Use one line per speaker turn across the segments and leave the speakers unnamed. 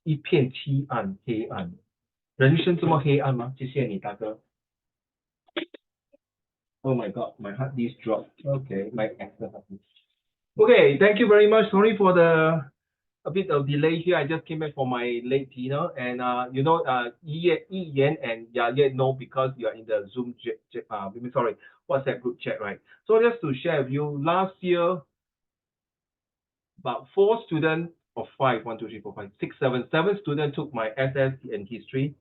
一片漆暗黑暗。人生这么黑暗吗？谢谢你，大哥。Oh my God, my heart disk dropped. Okay, my accent. Okay, thank you very much. Sorry for a bit of delay here. I just came back from my late dinner, and Yi Yan and Ya know because you are in the Zoom WhatsApp group chat, right? So just to share with you, last year, about 4 students or 5, 1, 2, 3, 4, 5, 6, 7, 7 students took my SS and history.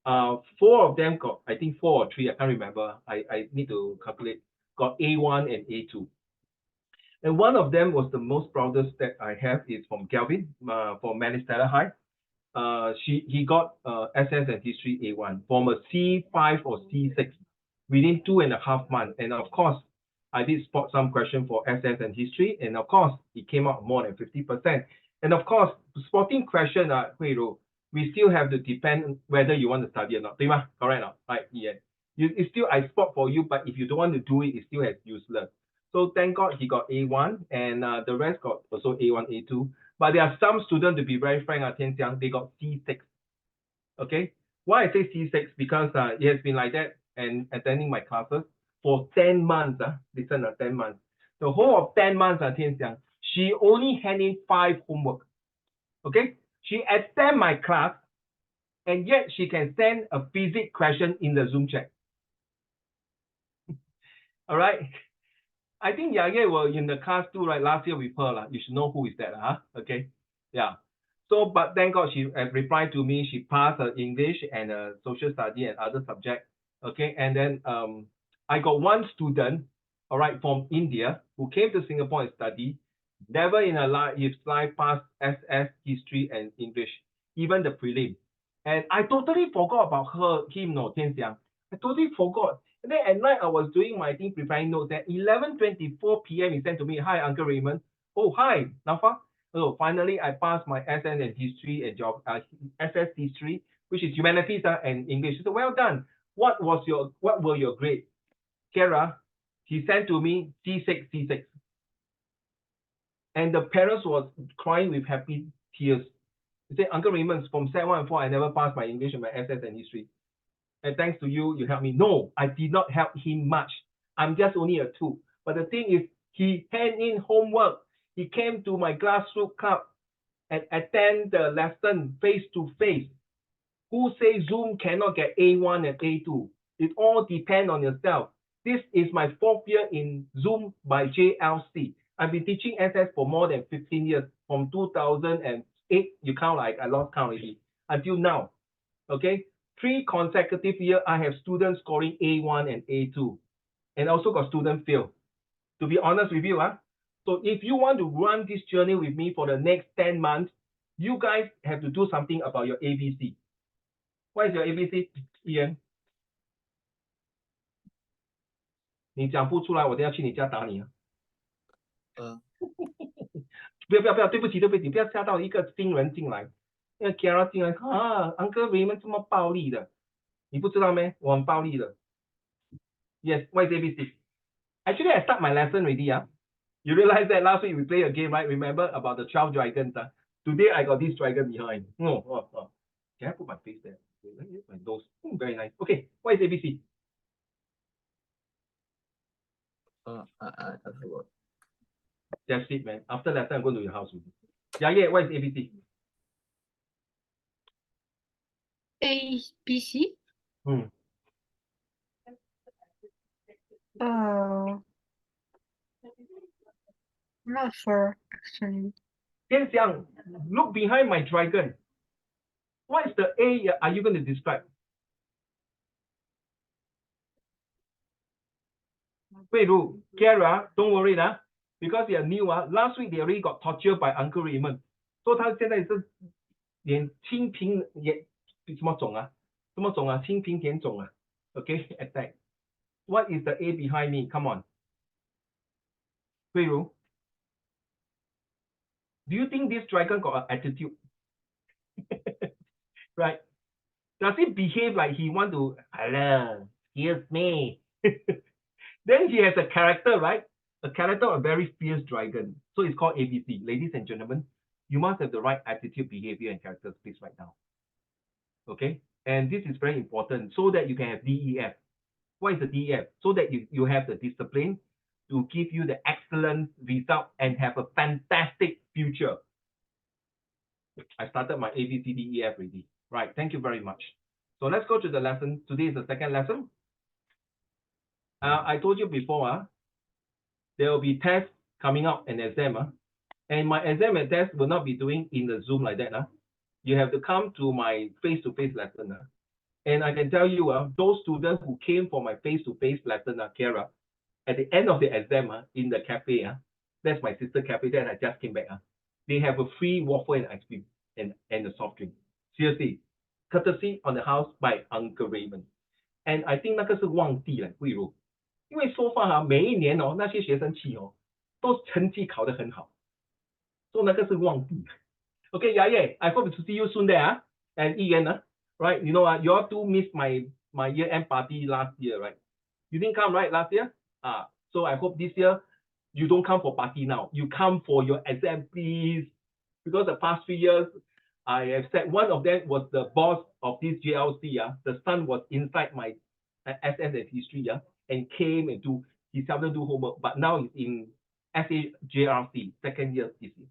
4 of them got, I think 4 or 3, I can't remember. I need to calculate. Got A1 and A2. And one of them was the most proudest that I have is from Kelvin from Manistela High. He got SS and history A1 from a C5 or C6 within 2.5 months. And of course, I did spot some question for SS and history, and of course, it came out more than 50%. And of course, spotting question, we still have to depend whether you want to study or not. Correct or not? Right? Yeah. It's still I spot for you, but if you don't want to do it, it's still as useless. So thank God he got A1, and the rest got also A1, A2. But there are some students, to be very frank, they got C6. Okay? Why I say C6? Because it has been like that and attending my classes for 10 months. Listen, 10 months. The whole of 10 months, she only handed in 5 homework. Okay? She attend my class, and yet she can send a physics question in the Zoom chat. All right? I think Yaya was in the class too, right? Last year with her. You should know who is that, huh? Okay. Yeah. So, but thank God she replied to me. She passed her English and social study and other subjects. Okay. And then I got one student, all right, from India who came to Singapore and studied. Never in his life passed SS, history, and English, even the prelim. And I totally forgot about him, no, Tian Xiang. I totally forgot. And then at night, I was doing my thing, preparing notes. At 11:24 p.m., he sent to me, "Hi, Uncle Raymond." "Oh, hi, Nafa." So finally, I passed my SS and history and SS history, which is humanities and English. So well done. What were your grades? Kara, he sent to me C6, C6. And the parents was crying with happy tears. He said, "Uncle Raymond, from Set 1 and 4, I never passed my English and my SS and history. And thanks to you, you helped me." No, I did not help him much. I'm just only a 2. But the thing is, he handed in homework. He came to my grassroots club and attend the lesson face to face. Who says Zoom cannot get A1 and A2? It all depends on yourself. This is my 4th year in Zoom by JLC. I've been teaching SS for more than 15 years, from 2008, you count like I lost count already, until now. Okay? 3 consecutive years, I have students scoring A1 and A2, and also got students fail. To be honest with you, so if you want to run this journey with me for the next 10 months, you guys have to do something about your ABC. What is your ABC, Ian? 你讲不出来，我等下去你家打你啊！不要，对不起，你不要吓到一个新人进来。那 Kara 进来Uncle Raymond 这么暴力的，你不知道咩？我很暴力的。Yes, what is ABC? Actually, I start my lesson already. You realize that last week we played a game, right? Remember about the 12 dragons? Today I got this dragon behind. Oh. Can I put my face there? My nose. Very nice. Okay, what is ABC? I forgot. That's it, man. After lesson, I'm going to your house with you. Yeah. What is ABC?
ABC? I'm not sure, actually.
Tian Xiang, look behind my dragon. What is the A are you going to describe? Wait, Kara, don't worry, because they are new. Last week they already got tortured by Uncle Raymond. So 他现在是连清平也什么种啊？什么种啊？清平田种啊 ？Okay, attack. What is the A behind me? Come on. 慧茹 do you think this dragon got an attitude? Right? Does it behave like he want to, hello, excuse me? Then he has a character, right? A character of a very fierce dragon. So it's called ABC. Ladies and gentlemen, you must have the right attitude, behavior, and characteristics right now. Okay, and this is very important so that you can have DEF. What is the DEF? So that you have the discipline to give you the excellent result and have a fantastic future. I started my ABCDEF already. Right, thank you very much. So let's go to the lesson. Today is the second lesson. I told you before, there will be tests coming up and exam. And my exam and test will not be doing in the Zoom like that. You have to come to my face-to-face lesson. And I can tell you, those students who came for my face-to-face lesson, Kara, at the end of the exam in the cafe, that's my sister cafe that I just came back. They have a free waffle and ice cream and a soft drink. Seriously, courtesy on the house by Uncle Raymond. And I think 那个是旺季了，慧茹，因为 so far 每一年那些学生去都成绩考得很好，所以那个是旺季。Okay, yeah, I hope to see you soon there. And Ian, right? You know, you all two missed my year-end party last year, right? You didn't come, right, last year? So I hope this year you don't come for party now. You come for your exam, please. Because the past 3 years, I have said one of them was the boss of this JLC. The son was inside my SS and history, and came and he seldom do homework, but now he's in SA JRC, second year this year.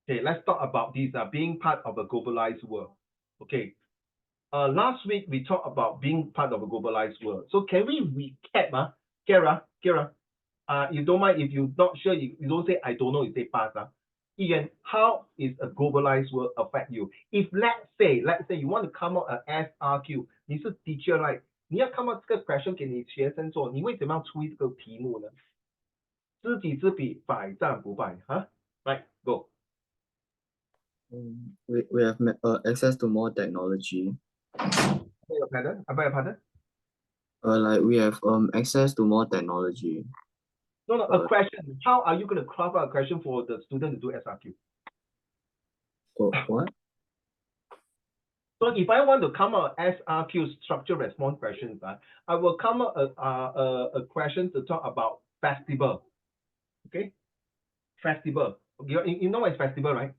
Okay, let's talk about this being part of a globalized world. Okay, last week we talked about being part of a globalized world. So can we recap, Kara, you don't mind if you're not sure, you don't say I don't know, you say pass. Ian, how is a globalized world affect you? If let's say you want to come out an SRQ, 你是 teacher right? 你要 come out 这个 question 给你学生做，你会怎么样出这个题目呢？知己知彼，百战不败。Right, go.
We have access to more technology.
I beg your pardon?
Like we have access to more technology.
No, a question. How are you going to craft out a question for the student to do SRQ?
What?
So if I want to come up with SRQ structure response questions, I will come up a question to talk about festival. Okay? Festival. You know what is festival, right?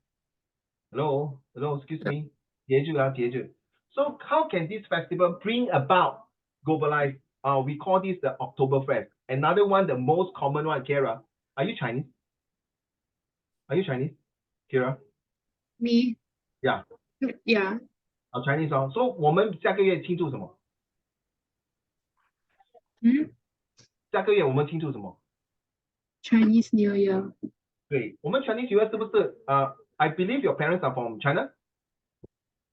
Hello, excuse me. 节日. So how can this festival bring about globalized? We call this the Oktoberfest. Another one, the most common one, Kara. Are you Chinese? Kara?
Me?
Yeah.
Yeah.
Chinese. So 我们下个月庆祝什么？下个月我们庆祝什么？
Chinese New Year.
对，我们 Chinese New Year 是不是I believe your parents are from China.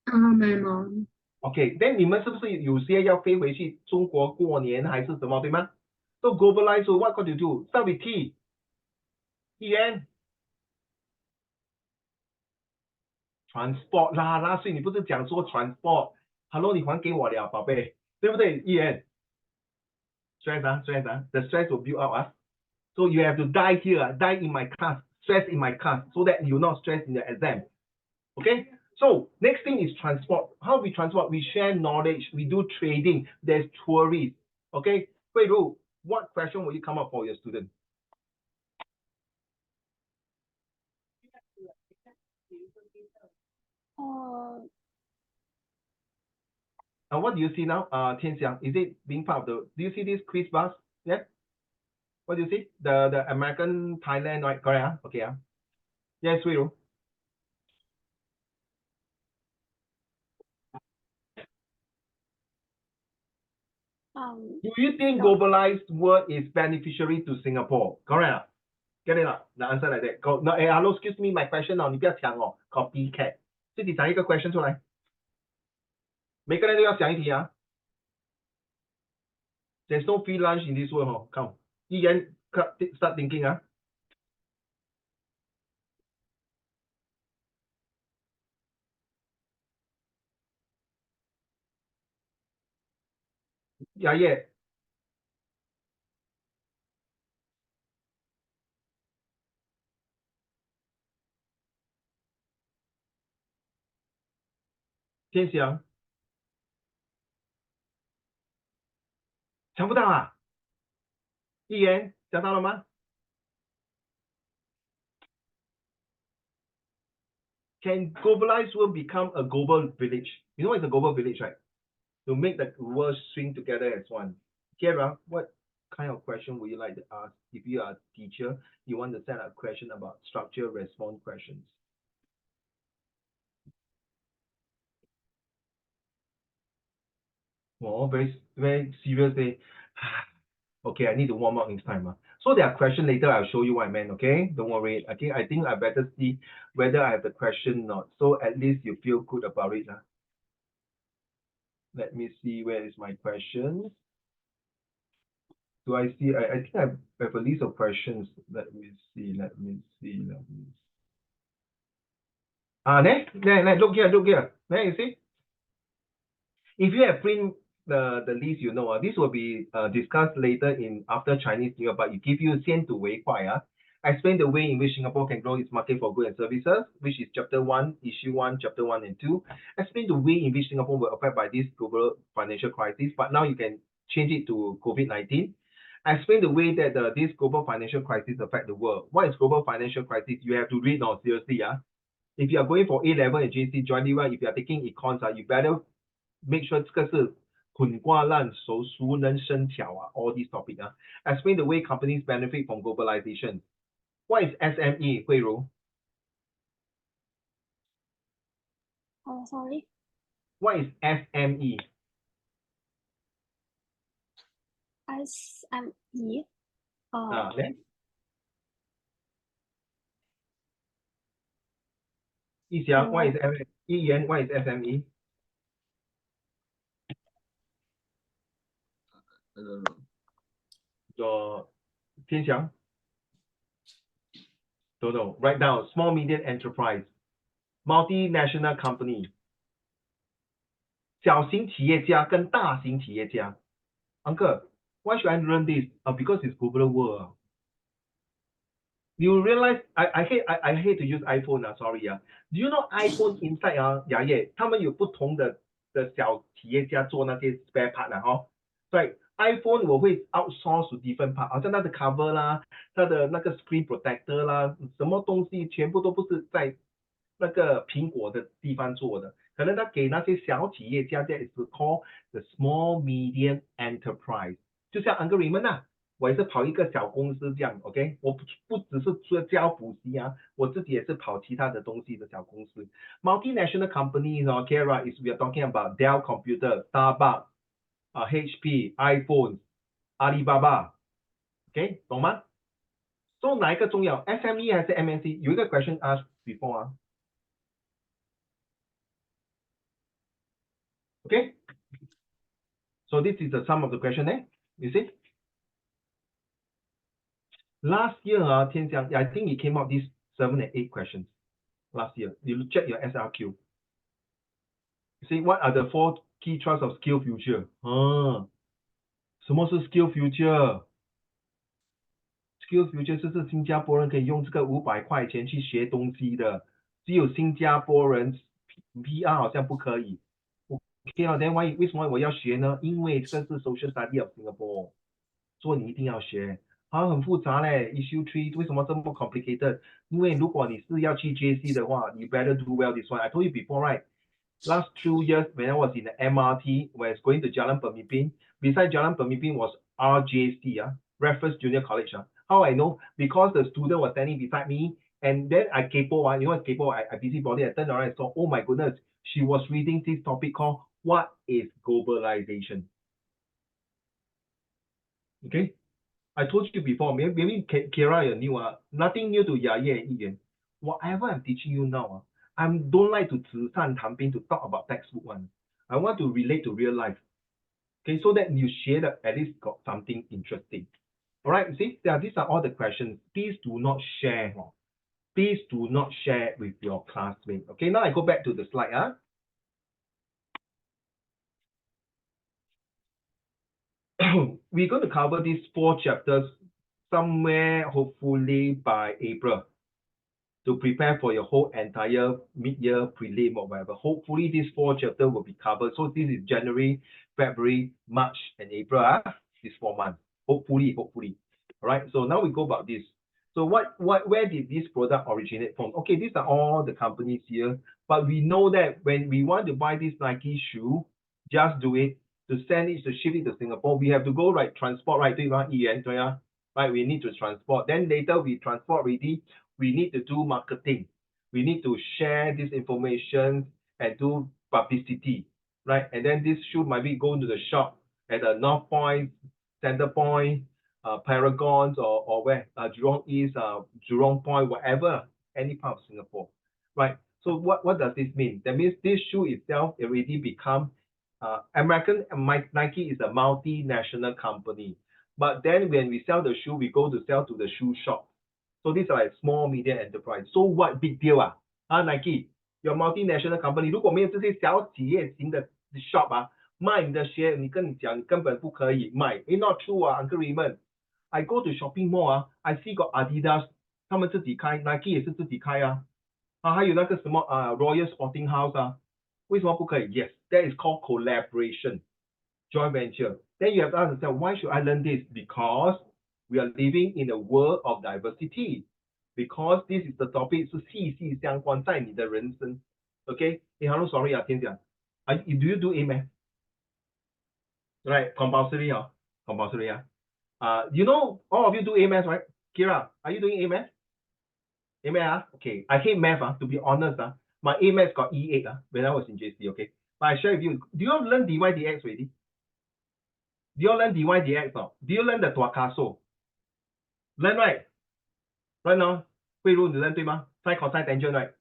My mom.
Okay, then 你们是不是有些要飞回去中国过年还是什么，对吗？ So globalize, so what could you do? Start with T. Ian. Transport 啦，所以你不是讲说 transport。Hello， 你还给我了，宝贝，对不对 ？Ian. Stress, the stress will build up. So you have to die here, die in my class, stress in my class, so that you not stress in the exam. Okay? So next thing is transport. How we transport? We share knowledge. We do trading. There's tourists. Okay? Wei Ru, what question will you come up for your student? What do you see now? Tian Xiang, is it being part of the? Do you see this quiz bus? Yeah. What do you see? The American Thailand, right? Correct. Okay. Yes, Wei Ru. Do you think globalized world is beneficiary to Singapore? Correct. Get it up. The answer like that. Go. No, hello, excuse me, my question 你不要抢copycat. 自己讲一个 question 出来。每个人都要想一题啊。There's no free lunch in this world. Come. 一言 start thinking 啊。雅叶。天祥。想不到啊。一言想到了吗？ Can globalized world become a global village? You know what is a global village, right? To make the world swing together as one. Kira, what kind of question would you like to ask? If you are a teacher, you want to set a question about structure response questions. Oh, very serious. Okay, I need to warm up next time. So there are questions later. I'll show you what I meant. Okay, don't worry. Okay, I think I better see whether I have the question or not. So at least you feel good about it. Let me see, where is my question? Do I see? I think I have a list of questions. Let me see. There, look here. There, you see? If you have print the list, you know, this will be discussed later in after Chinese New Year, but it give you 先睹为快. Explain the way in which Singapore can grow its market for goods and services, which is chapter 1, issue 1, chapter 1 and 2. Explain the way in which Singapore will affected by this global financial crisis, but now you can change it to COVID-19. Explain the way that this global financial crisis affect the world. What is global financial crisis? You have to read now, seriously. If you are going for A-level and JC, jointly one, if you are taking econs, you better make sure 这个是滚瓜烂熟熟能生巧all these topics. Explain the way companies benefit from globalization. What is SME, Hui Ru?
Sorry.
What is SME?
SME.
Then? Yixiang, what is SME? Yiyan, what is SME?
I don't know.
Tian Xiang? Don't know. Write down small medium enterprise, multinational company. 小型企业家跟大型企业家. Uncle, why should I learn this? Because it's global world. You realize I hate to use iPhone. Sorry. Do you know iPhone inside 雅烨他们有不同的小企业家做那些 spare part 所以 iPhone 我会 outsource to different part， 好像它的 cover 啦，它的那个 screen protector 啦，什么东西全部都不是在那个苹果的地方做的，可能他给那些小企业家，that is called the small medium enterprise， 就像 Uncle Raymond 我也是跑一个小公司这样 ，OK， 我不只是说教补习我自己也是跑其他的东西的小公司。Multinational companies Kara is we are talking about Dell Computer, Starbucks, HP, iPhone, Alibaba，OK， 懂吗？ So 哪一个重要 ？SME 还是 MNC？ 有一个 question asked before Okay, so this is the sum of the question you see. Last year, Tian Xiang, I think it came out these 7 and 8 questions last year. You check your SRQ. You see, what are the 4 key thrusts of skill future? 什么是 skill future? Skill future 就是新加坡人可以用这个500块钱去学东西的，只有新加坡人 PR 好像不可以。Okay, then why 为什么我要学呢？因为这个是 Social Study of Singapore， 所以你一定要学。很复杂嘞 ，Issue 3为什么这么 complicated？ 因为如果你是要去 JC 的话，你 better do well this one. I told you before, right? Last 2 years when I was in the MRT, when I was going to Jalan Pemimpin, beside Jalan Pemimpin was RJC, Raffles Junior College. How I know? Because the student was standing beside me, and then I kepo, you know what kepo? I busybody. I turned around and saw, oh my goodness, she was reading this topic called What is Globalization? Okay, I told you before. Maybe Kira, you're new. Nothing new to Yaye and Ian. Whatever I'm teaching you now, I don't like to 纸上谈兵 to talk about textbook one. I want to relate to real life. Okay, so that you share that at least got something interesting. All right, see, these are all the questions. Please do not share. Please do not share with your classmates. Okay, now I go back to the slide. We're going to cover these 4 chapters somewhere, hopefully by April, to prepare for your whole entire mid-year prelim or whatever. Hopefully, these 4 chapters will be covered. So this is January, February, March, and April. These 4 months. Hopefully. All right. So now we go about this. So where did this product originate from? Okay, these are all the companies here, but we know that when we want to buy this Nike shoe, just do it. To send it, to ship it to Singapore, we have to go right transport, right? Right, we need to transport. Then later we transport ready, we need to do marketing. We need to share this information and do publicity, right? And then this shoe might be going to the shop at the North Point, Center Point, Paragons, or where Jurong East, Jurong Point, whatever, any part of Singapore, right? So what does this mean? That means this shoe itself already become American Nike is a multinational company, but then when we sell the shoe, we go to sell to the shoe shop. So these are like small medium enterprise. So what big deal Nike, your multinational company， 如果没有这些小企业型的 shop 卖你的鞋，你跟你讲，你根本不可以卖。It's not true Uncle Raymond。I go to shopping mall I see got Adidas， 他们自己开 ，Nike 也是自己开还有那个什么Royal Sporting House为什么不可以 ？Yes, that is called collaboration, joint venture. Then you have to understand why should I learn this? Because we are living in a world of diversity. Because this is the topic 是息息相关在你的人生。Okay? Hello, sorry天讲。Do you do AMAT? Right, compulsory compulsory you know all of you do AMAT, right? Kira, are you doing AMAT? AMAT Okay, I hate math to be honest my AMAT got E8 when I was in JC, okay? But I share with you, do you all learn dy dx already? Do you all learn dy dx Do you learn the Tuakaso? Learn right? Right now, 慧茹你 learn 对吗 ？Sin cosine tangent right?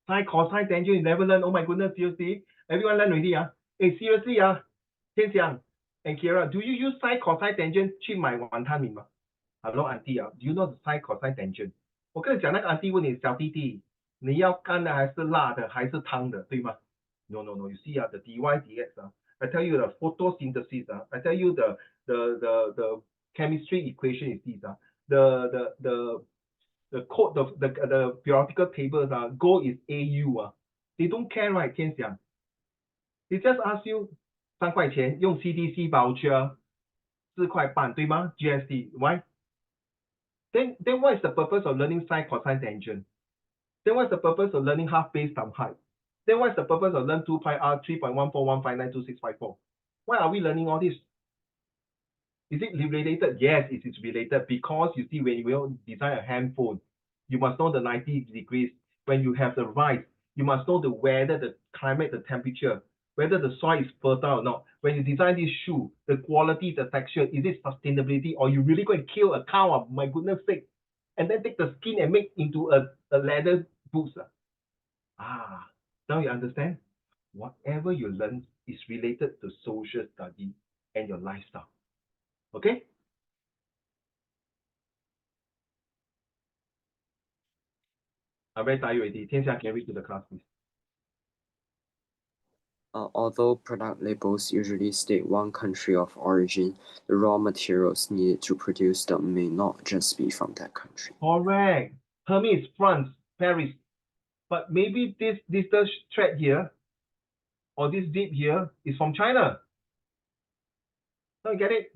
Sin cosine tangent you never learn? Oh my goodness, seriously? Everyone learn already Hey, seriously天祥 and Kira, do you use sin cosine tangent 去买晚餐米吗 ？Hello auntie do you know the sin cosine tangent？ 我跟你讲，那个 auntie 问你小弟弟，你要干的还是辣的还是汤的，对吗 ？No, you see the dy dx I tell you the photosynthesis I tell you the chemistry equation is this the code the periodical tables go is AU they don't care right 天祥 they just ask you 3块钱用 CDC voucher 4块半对吗 GST why then what is the purpose of learning sin cosine tangent then what's the purpose of learning half base times height then what's the purpose of learn 2 pi r 3.141592654 why are we learning all this? Is it related? Yes, it is related because you see when you will design a handphone, you must know the 90 degrees. When you have the rice, you must know the weather, the climate, the temperature, whether the soil is fertile or not. When you design this shoe, the quality, the texture, is it sustainability or you really going to kill a cow? My goodness sake. And then take the skin and make into a leather boots. Now you understand? Whatever you learn is related to social study and your lifestyle. Okay? I'm very tired already. Tianxia, can read to the class, please?
Although product labels usually state one country of origin, the raw materials needed to produce them may not just be from that country.
Correct. Hermes, France, Paris. But maybe this thread here or this dip here is from China. Don't you get it?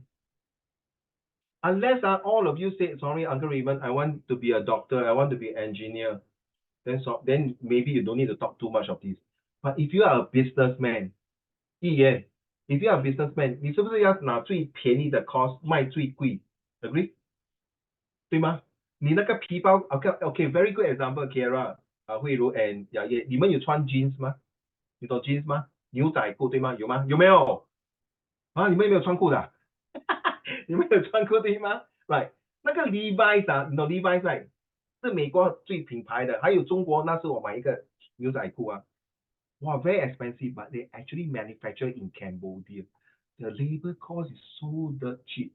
Unless all of you say, sorry, Uncle Raymond, I want to be a doctor, I want to be an engineer. Then maybe you don't need to talk too much of this. But if you are a businessman, if you are a businessman, 你是不是要拿最便宜的 cost 卖最贵 ？Agree？ 对吗？你那个皮包 ，OK, very good example, Kara, 慧茹 and 雅叶，你们有穿 jeans 吗？你懂 jeans 吗？牛仔裤对吗？有吗？有没有？你们有没有穿裤的你们有穿裤对吗 ？Right， 那个 Levi's 你懂 Levi's right？ 是美国最品牌的，还有中国那时我买一个牛仔裤Wow, very expensive, but they actually manufacture in Cambodia. The labor cost is so dirt cheap,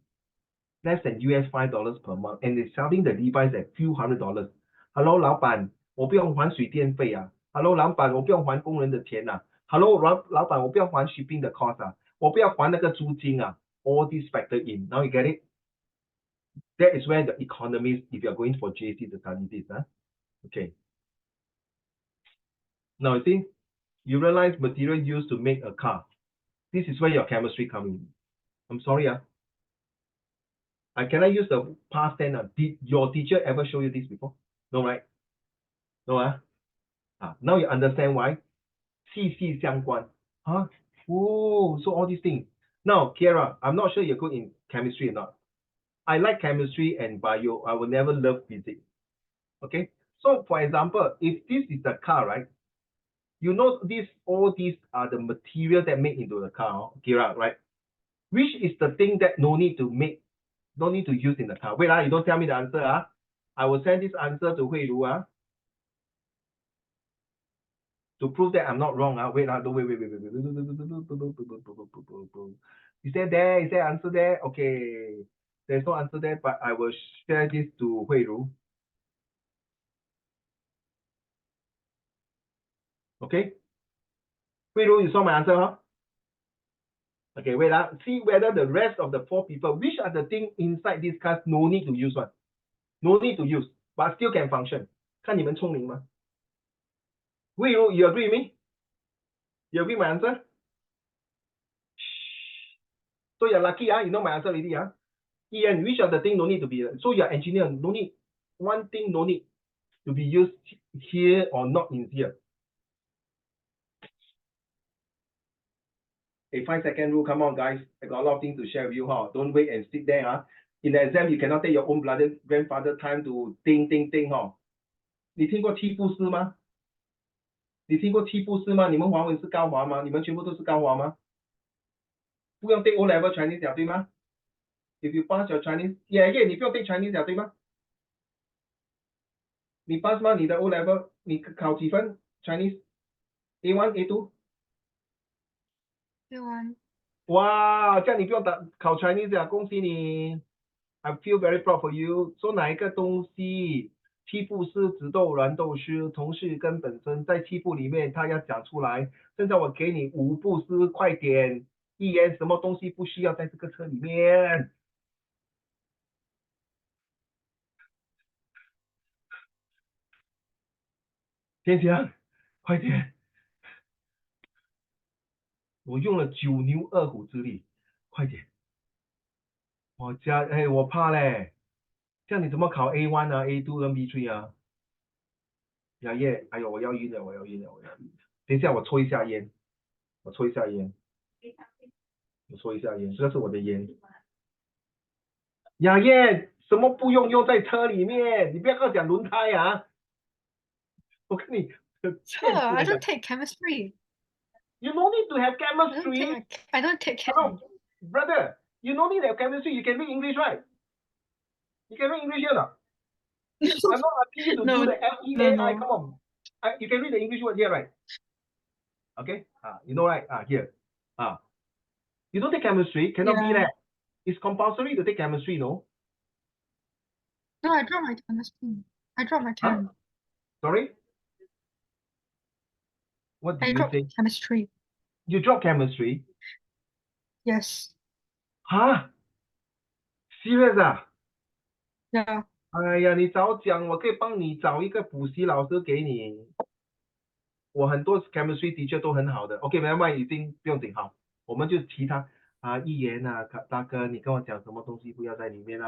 less than US $5 per month, and they're selling the Levi's at few $100. Hello, 老板，我不用还水电费Hello, 老板，我不用还工人的钱Hello, 老板，我不要还 shipping 的 cost我不要还那个租金All these factor in. Now you get it? That is where the economists, if you are going for JC to study this, Okay. Now you see, you realize material used to make a car. This is where your chemistry comes in. I'm sorry Can I use the past tense? Did your teacher ever show you this before? No, right? No, now you understand why? 息息相关. Huh? Oh, so all these things. Now, Kiara, I'm not sure you're good in chemistry or not. I like chemistry and bio. I will never love physics. Okay? So, for example, if this is the car, right? You know all these are the materials that make into the car, Kiara, right? Which is the thing that no need to use in the car? Wait, you don't tell me the answer. I will send this answer to Hui Lu. To prove that I'm not wrong. Wait, wait. Is there there? Is there answer there? Okay. There's no answer there, but I will share this to Hui Lu. Okay. Hui Lu, you saw my answer, huh? Okay, wait. See whether the rest of the 4 people, which are the things inside this class no need to use one. No need to use, but still can function. 看你们聪明吗? Hui Lu, you agree with me? You agree my answer? So you're lucky, you know my answer already, Ian, which of the thing no need to be, so you're engineer, no need, one thing no need to be used here or not in here. A 5-second rule, come on guys, I got a lot of things to share with you, don't wait and sit there, In the exam, you cannot take your own grandfather time to think, 你听过七步诗吗？你听过七步诗吗？你们华文是高华吗？你们全部都是高华吗？不用 take O level Chinese 了，对吗？ If you pass your Chinese, yeah, 你不用 take Chinese 了，对吗？你 pass 吗？你的 O level 你考几分 Chinese? A1, A2?
A1.
哇，这样你不用考 Chinese 了，恭喜你 I feel very proud for you. 说哪一个东西？七步诗直斗软斗诗，同是根本身，在七步里面他要讲出来。现在我给你5步诗，快点！一言什么东西不需要在这个车里面？天翔，快点！我用了9牛2虎之力，快点！我怕嘞，这样你怎么考 A1 啊 A2 跟 B3 啊？呀耶，哎呦，我要晕了。等一下，我抽一下烟，这个是我的烟。呀耶，什么不用在车里面？你不要跟我讲轮胎啊！我跟你
Sure, I don't take chemistry.
You no need to have chemistry.
I don't take
Hello, brother. You no need to have chemistry. You can read English, right? You can read English here, no? I'm not asking you to do the FEAI. Come on. You can read the English word here, right? Okay. You know, right? Here. You don't take chemistry. Cannot be that. It's compulsory to take chemistry, no?
No, I dropped my chemistry. I dropped my chem.
Sorry? What did
I
you
dropped
say?
chemistry.
You dropped chemistry?
Yes.
Huh? Serious 啊？
Yeah.
哎呀，你早讲，我可以帮你找一个补习老师给你。我很多 chemistry teacher 都很好的。OK， 没关系，已经不用紧，好，我们就其他一言大哥，你跟我讲什么东西不要在里面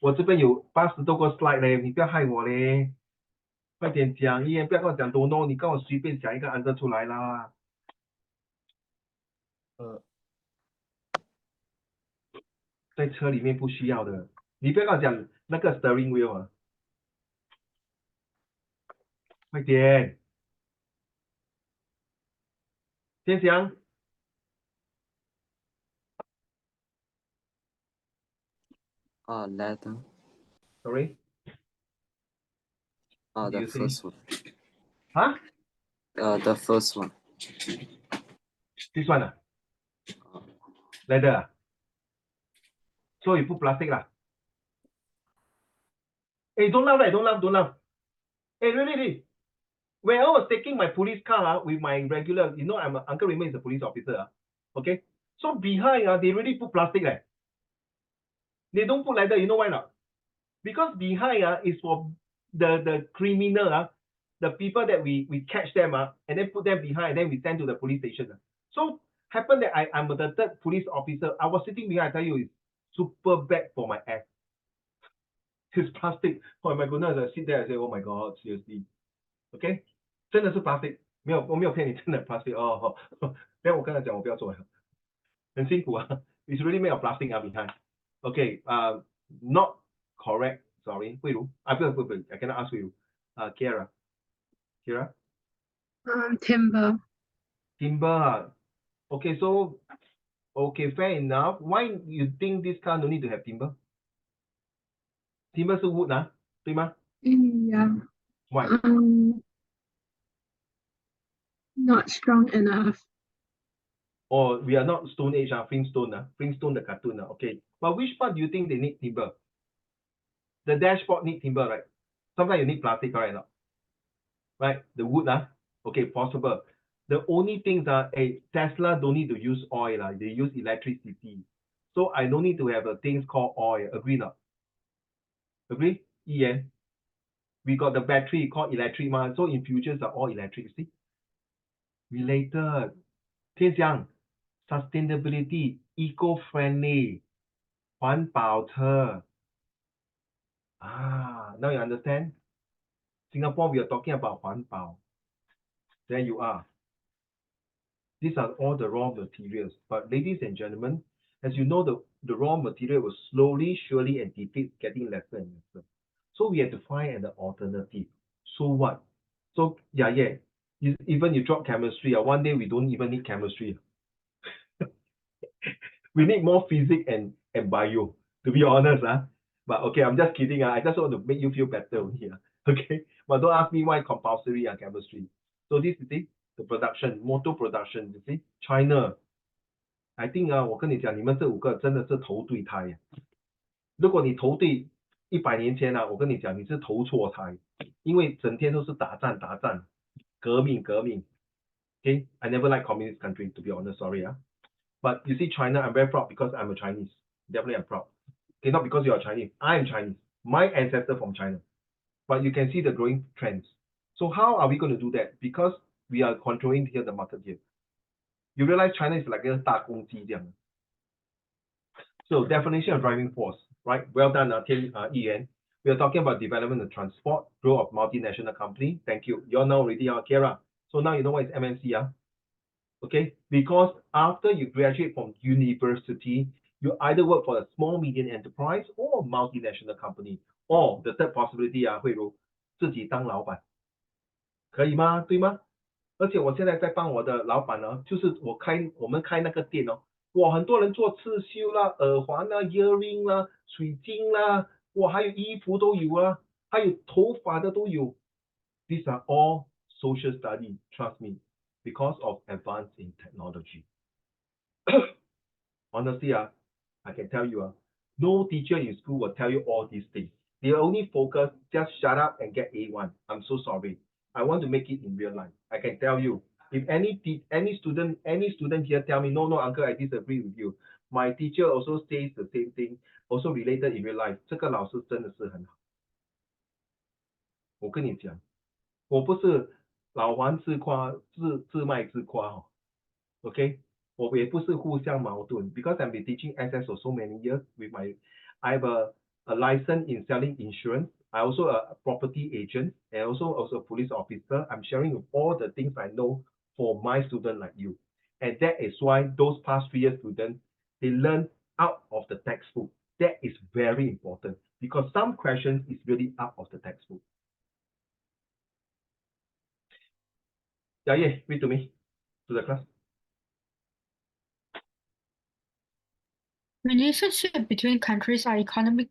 我这边有80多个 slide 嘞，你不要害我嘞，快点讲，一言不要跟我讲多 no， 你跟我随便讲一个 answer 出来啦。在车里面不需要的，你不要跟我讲那个 steering wheel 快点，天翔。
Leather.
Sorry.
The first one.
Huh?
The first one.
This one leather So you put plastic lah. Hey, don't laugh. Hey, really. When I was taking my police car with my regular, Uncle Raymond is a police officer. Okay? So behind, they really put plastic. They don't put leather, you know why not? Because behind is for the criminal, the people that we catch them, and then put them behind, and then we send to the police station. So happened that I'm the third police officer. I was sitting behind, I tell you, super bad for my ass. It's plastic. Oh my goodness, I sit there and say, oh my god, seriously. Okay? 真的是 plastic. 我没有骗你，真的 plastic. 哦，但我刚才讲我不要做了，很辛苦啊。It's really made of plastic behind. Okay, not correct. Sorry, 慧茹啊，不， I cannot ask you. Kiara.
Timber.
Timber. Okay, so okay, fair enough. Why you think this car no need to have timber? Timber 是 wood 啊，对吗？
Yeah.
Why?
Not strong enough.
Or we are not Stone Age, Flintstone the cartoon. Okay, but which part do you think they need timber? The dashboard need timber, right? Sometimes you need plastic, right? Right? The wood, okay, possible. The only things are, Tesla don't need to use oil, they use electricity. So I don't need to have a things called oil. Agree not? Agree? Ian? We got the battery called electric, so in futures are all electric, see? Related. 天香 sustainability, eco-friendly, 环保车. Now you understand? Singapore, we are talking about 环保. There you are. These are all the raw materials. But ladies and gentlemen, as you know, the raw material was slowly, surely, and defeat getting lesser and lesser. So we have to find an alternative. So what? So yeah. Even you drop chemistry, one day we don't even need chemistry. We need more physics and bio, to be honest. But okay, I'm just kidding. I just want to make you feel better here. Okay, but don't ask me why compulsory chemistry. So this is the production, motor production. You see, China. I think 我跟你讲，你们这5个真的是投对胎。如果你投对100年前我跟你讲，你是投错胎，因为整天都是打仗、革命。Okay, I never like communist country, to be honest. Sorry. But you see, China, I'm very proud because I'm a Chinese. Definitely, I'm proud. Okay, not because you are Chinese. I am Chinese. My ancestor from China. But you can see the growing trends. So how are we going to do that? Because we are controlling here the market here. You realize China is like a 大公鸡这样. So definition of driving force, right? Well done, Ian. We are talking about development of transport, growth of multinational company. Thank you. You all know already, Kiera. So now you know what is MNC, Okay, because after you graduate from university, you either work for a small medium enterprise or a multinational company, or the third possibility 慧茹自己当老板，可以吗？对吗？而且我现在在帮我的老板呢，就是我们开那个店哇，很多人做刺绣啦、耳环啦、earring 啦、水晶啦，哇，还有衣服都有还有头发的都有。These are all social study, trust me. Because of advance in technology. Honestly, I can tell you, no teacher in school will tell you all these things. They only focus, just shut up and get A1. I'm so sorry. I want to make it in real life. I can tell you, if any student here tell me, no, uncle, I disagree with you. My teacher also says the same thing, also related in real life. 这个老师真的是很好。我跟你讲，我不是老王自夸，自卖自夸Okay, 我也不是互相矛盾 because I've been teaching SS for so many years I have a license in selling insurance. I also a property agent and also a police officer. I'm sharing with all the things I know for my student like you. And that is why those past 3 years students, they learn out of the textbook. That is very important because some questions is really out of the textbook. Yeah, read to me, to the class.
Relationships between countries are economic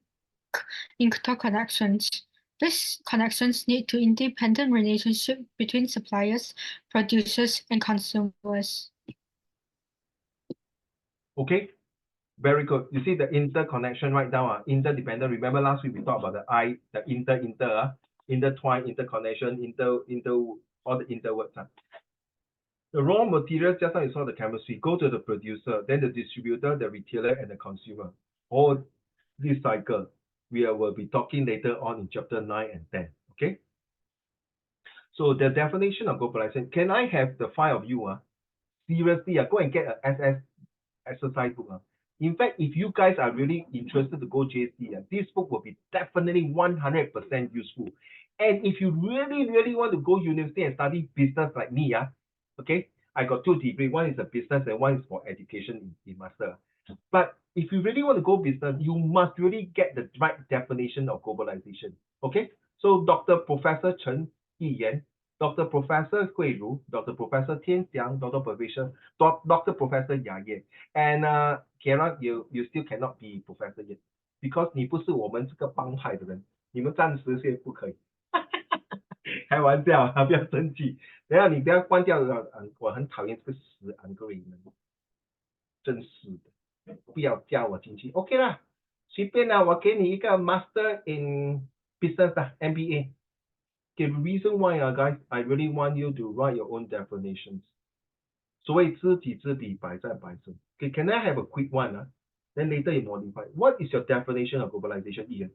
interconnections. These connections lead to independent relationships between suppliers, producers, and consumers.
Okay, very good. You see the interconnection right now, interdependent. Remember last week we talked about the intertwine, interconnection, all the inter words. The raw materials, just now you saw the chemistry, go to the producer, then the distributor, the retailer, and the consumer. All this cycle, we will be talking later on in chapter 9 and 10. Okay. So the definition of globalization. Can I have the 5 of you? Seriously, go and get an SS exercise book. In fact, if you guys are really interested to go JC, this book will be definitely 100% useful. And if you really, really want to go university and study business like me, okay, I got 2 degrees. One is a business and one is for education in master. But if you really want to go business, you must really get the right definition of globalization. Okay, so Dr. Professor Chen Yiyan, Dr. Professor Hui Ru, Dr. Professor Tian Xiang, Dr. Professor Ya Ye, and Kara, you still cannot be professor yet because 你不是我们这个帮派的人，你们暂时先不可以。开玩笑啊，不要生气。等下你不要关掉了，我很讨厌这个死安格人，真是的，不要叫我进去。OK 啦，随便啦，我给你一个 Master in Business 的 MBA。Okay, the reason why, guys, I really want you to write your own definitions. 所谓知己知彼，百战百胜。Okay, can I have a quick one? Then later you modify. What is your definition of globalization, Ian?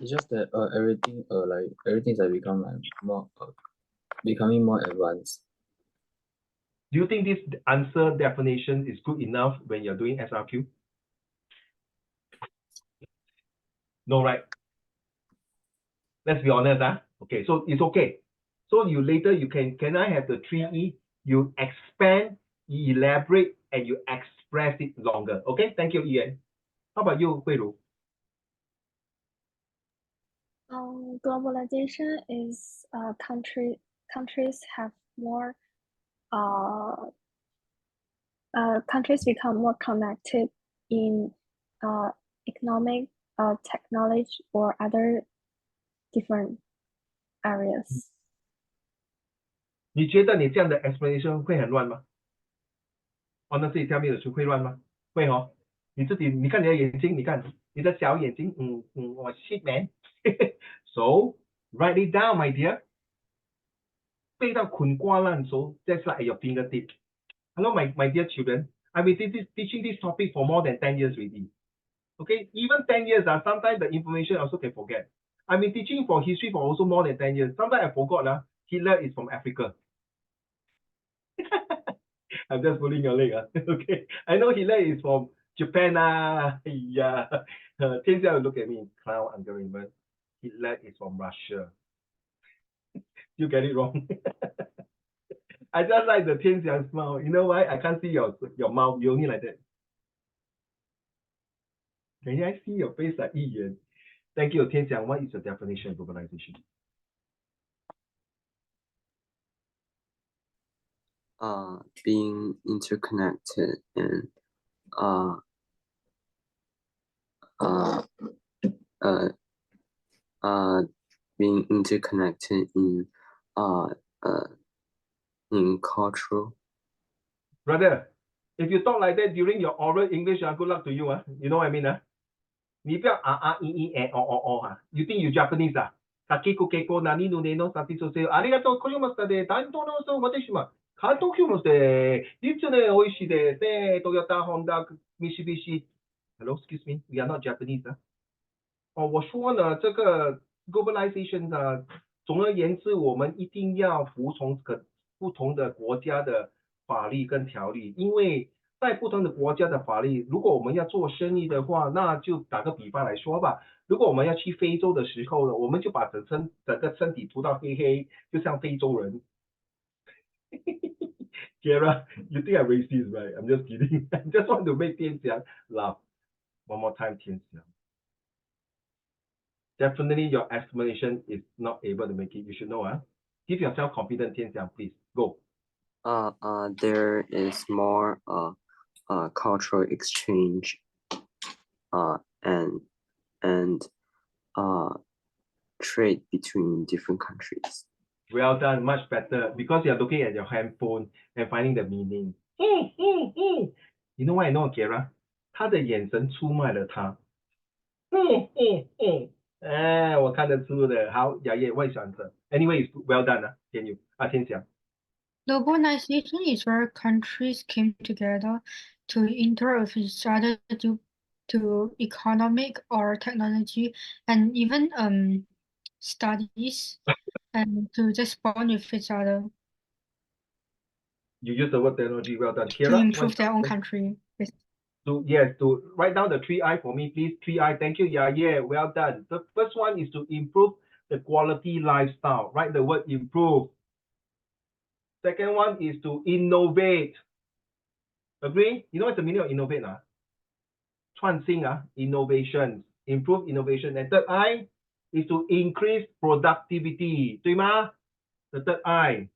It's just that everything's like become like more becoming more advanced.
Do you think this answer definition is good enough when you're doing SRQ? No, right? Let's be honest, Okay, so it's okay. So you later you can I have the 3E? You expand, you elaborate, and you express it longer. Okay, thank you, Ian. How about you, Hui Ru?
Globalization is countries have more countries become more connected in economic, technology, or other different areas.
你觉得你这样的 explanation 会很乱吗？Honestly, tell me the truth，会乱吗？会哦。你自己，你看你的眼睛，你看你的小眼睛，我 shit man 。So write it down, my dear。背到捆瓜烂熟 ，just like your fingertip。Hello, my dear children. I've been teaching this topic for more than 10 years already. Okay, even 10 years, sometimes the information also can forget. I've been teaching for history for also more than 10 years. Sometimes I forgot, Hitler is from Africa. I'm just pulling your leg. Okay, I know Hitler is from Japan. Yeah. Tian Xiao look at me, clown underrated. Hitler is from Russia. You get it wrong. I just like the Tian Xiang smile. You know why? I can't see your mouth. You only like that. Can I see your face like Ian? Thank you, Tian Xiang. What is the definition of globalization?
Being interconnected and being interconnected in cultural.
Brother, if you talk like that during your oral English, good luck to you. You know what I mean? 你不要You think you Japanese? 先くけこ何のねの先とせありがとうございましたで、担当のそう私は関東級もしていつね美味しいですね。トヨタ、ホンダ、三菱。Hello, excuse me, we are not Japanese. 我说呢，这个 globalization 呢，总而言之，我们一定要服从不同的国家的法律跟条例，因为在不同的国家的法律，如果我们要做生意的话，那就打个比方来说吧，如果我们要去非洲的时候呢，我们就把整个身体涂到黑黑，就像非洲人。Kara, you think I'm racist, right? I'm just kidding. I just want to make Tian Xiang laugh. One more time, Tian Xiang. Definitely your explanation is not able to make it. You should know, Give yourself confidence, Tian Xiang, please. Go.
There is more cultural exchange and trade between different countries.
Well done, much better because you're looking at your handphone and finding the meaning. You know what I know, Kara? 他的眼神出卖了他。我看得出的。好，雅叶，我也想着。Anyway, well done, 天佑天祥。
Globalization is where countries came together to interact with each other due to economic or technology and even studies and to just bond with each other.
You use the word technology. Well done.
to
Kira,
improve their own
what-
country. Yes.
to write down the 3I for me, please. 3I. Thank you. Yeah. Well done. The first one is to improve the quality lifestyle. Write the word improve. Second one is to innovate. Agree? You know what's the meaning of innovate? 创新 innovation, improve innovation. And third I is to increase productivity. 对吗？ The third I.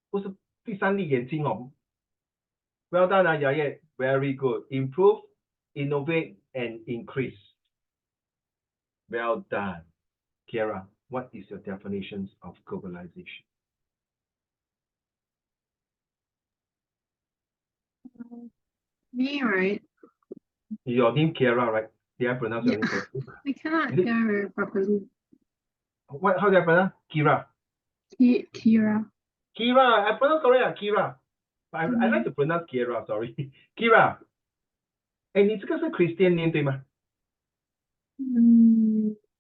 不是第三粒眼睛哦。Well done, yeah. Very good. Improve, innovate, and increase. Well done. Kiara, what is your definitions of globalization?
Me, right?
Your name Kiara, right? Did I pronounce your name correctly?
I cannot
Is it-
hear her properly.
How do I pronounce? Kira.
Kira.
Kira, I pronounce correct, Kira. I like to pronounce Kira, sorry. Kira. 哎，你这个是 Christian name 对吗？